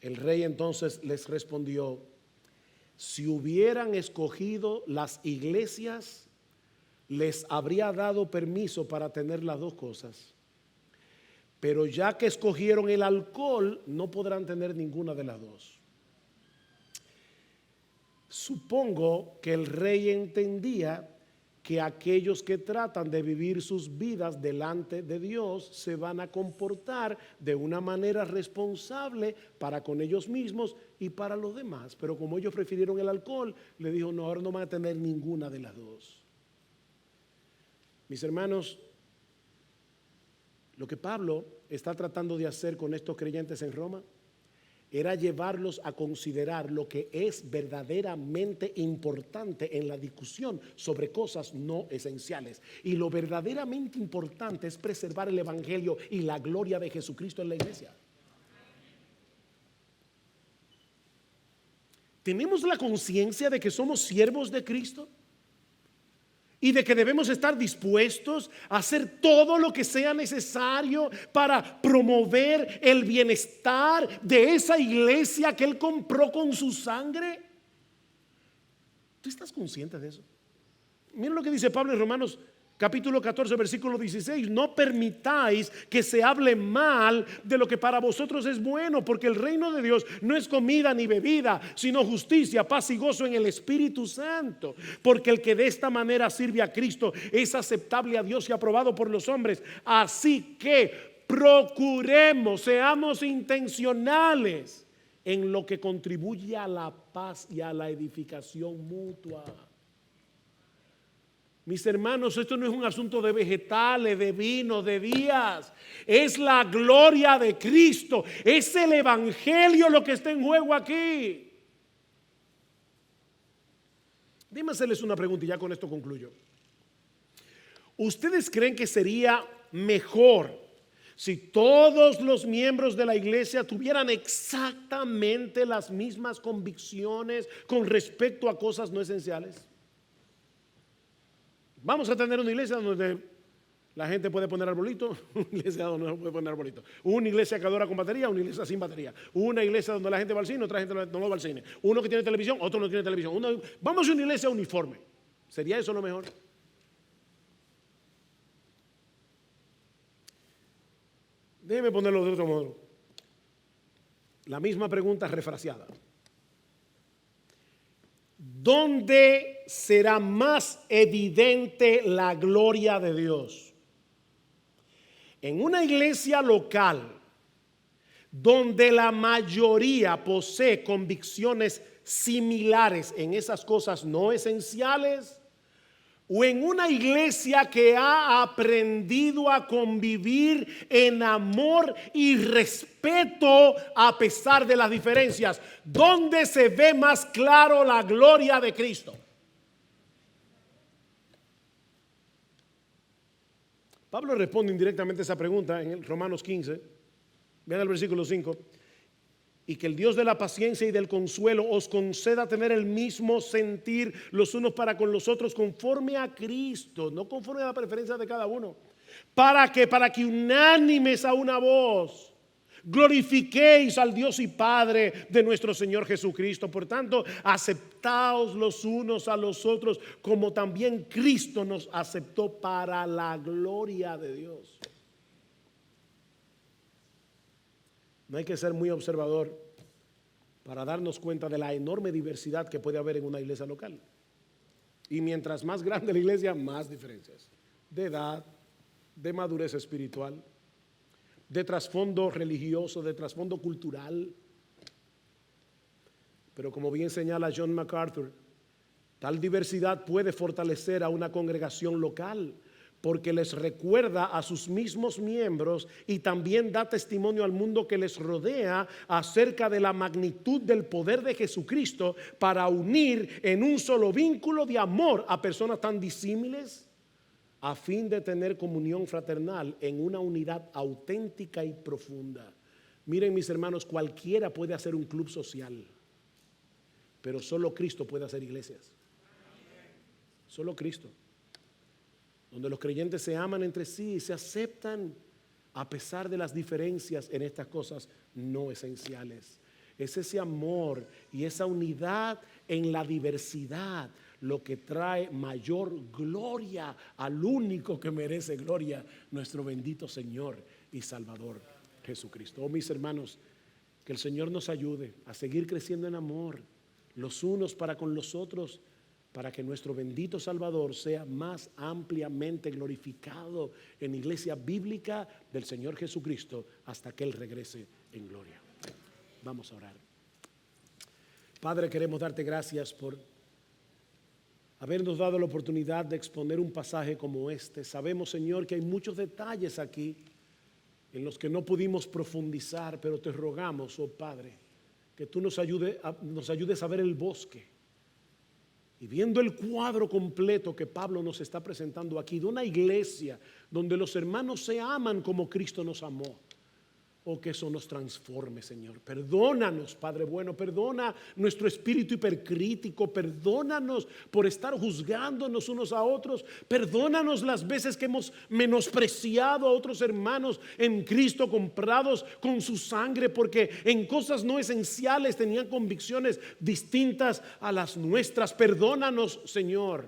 El rey entonces les respondió, si hubieran escogido las iglesias, les habría dado permiso para tener las dos cosas. Pero ya que escogieron el alcohol, no podrán tener ninguna de las dos. Supongo que el rey entendía que aquellos que tratan de vivir sus vidas delante de Dios se van a comportar de una manera responsable para con ellos mismos y para los demás. Pero como ellos prefirieron el alcohol, le dijo, no, ahora no van a tener ninguna de las dos. Mis hermanos, lo que Pablo está tratando de hacer con estos creyentes en Roma era llevarlos a considerar lo que es verdaderamente importante en la discusión sobre cosas no esenciales. Y lo verdaderamente importante es preservar el evangelio y la gloria de Jesucristo en la iglesia. ¿Tenemos la conciencia de que somos siervos de Cristo? Y de que debemos estar dispuestos a hacer todo lo que sea necesario para promover el bienestar de esa iglesia que Él compró con su sangre. ¿Tú estás consciente de eso? Miren lo que dice Pablo en Romanos capítulo 14, versículo 16. No permitáis que se hable mal de lo que para vosotros es bueno, porque el reino de Dios no es comida ni bebida, sino justicia, paz y gozo en el Espíritu Santo. Porque el que de esta manera sirve a Cristo es aceptable a Dios y aprobado por los hombres. Así que procuremos, seamos intencionales en lo que contribuye a la paz y a la edificación mutua. Mis hermanos, esto no es un asunto de vegetales, de vino, de días. Es la gloria de Cristo. Es el evangelio lo que está en juego aquí. Déjenme hacerles una pregunta y ya con esto concluyo. ¿Ustedes creen que sería mejor si todos los miembros de la iglesia tuvieran exactamente las mismas convicciones con respecto a cosas no esenciales? Vamos a tener una iglesia donde la gente puede poner arbolito, una iglesia donde no puede poner arbolito, una iglesia que adora con batería, una iglesia sin batería, una iglesia donde la gente va al cine, otra gente no va al cine, uno que tiene televisión, otro no tiene televisión. Vamos a una iglesia uniforme. ¿Sería eso lo mejor? Déjeme ponerlo de otro modo. La misma pregunta refraseada. ¿Dónde será más evidente la gloria de Dios? En una iglesia local donde la mayoría posee convicciones similares en esas cosas no esenciales, o en una iglesia que ha aprendido a convivir en amor y respeto a pesar de las diferencias. ¿Dónde se ve más claro la gloria de Cristo? Pablo responde indirectamente a esa pregunta en Romanos 15. Vean el versículo 5. Y que el Dios de la paciencia y del consuelo os conceda tener el mismo sentir los unos para con los otros conforme a Cristo, no conforme a la preferencia de cada uno. Para que unánimes a una voz glorifiquéis al Dios y Padre de nuestro Señor Jesucristo. Por tanto, aceptaos los unos a los otros como también Cristo nos aceptó para la gloria de Dios. No hay que ser muy observador para darnos cuenta de la enorme diversidad que puede haber en una iglesia local. Y mientras más grande la iglesia, más diferencias de edad, de madurez espiritual, de trasfondo religioso, de trasfondo cultural. Pero como bien señala John MacArthur, tal diversidad puede fortalecer a una congregación local, porque les recuerda a sus mismos miembros y también da testimonio al mundo que les rodea acerca de la magnitud del poder de Jesucristo para unir en un solo vínculo de amor a personas tan disímiles a fin de tener comunión fraternal en una unidad auténtica y profunda. Miren, mis hermanos, cualquiera puede hacer un club social, pero solo Cristo puede hacer iglesias. Solo Cristo. Donde los creyentes se aman entre sí y se aceptan a pesar de las diferencias en estas cosas no esenciales. Es ese amor y esa unidad en la diversidad lo que trae mayor gloria al único que merece gloria, nuestro bendito Señor y Salvador Jesucristo. Oh, mis hermanos, que el Señor nos ayude a seguir creciendo en amor los unos para con los otros, para que nuestro bendito Salvador sea más ampliamente glorificado en la iglesia bíblica del Señor Jesucristo hasta que Él regrese en gloria. Vamos a orar. Padre, queremos darte gracias por habernos dado la oportunidad de exponer un pasaje como este. Sabemos, Señor, que hay muchos detalles aquí en los que no pudimos profundizar, pero te rogamos, oh Padre, que tú nos ayudes a ver el bosque. Y viendo el cuadro completo que Pablo nos está presentando aquí, de una iglesia donde los hermanos se aman como Cristo nos amó. Oh, que eso nos transforme, Señor. Perdónanos, Padre bueno, perdona nuestro espíritu hipercrítico, perdónanos por estar juzgándonos unos a otros, perdónanos las veces que hemos menospreciado a otros hermanos en Cristo, comprados con su sangre, porque en cosas no esenciales tenían convicciones distintas a las nuestras. Perdónanos, Señor.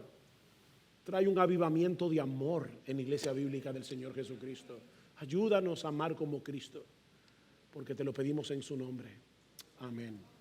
Trae un avivamiento de amor en la iglesia bíblica del Señor Jesucristo. Ayúdanos a amar como Cristo, porque te lo pedimos en su nombre. Amén.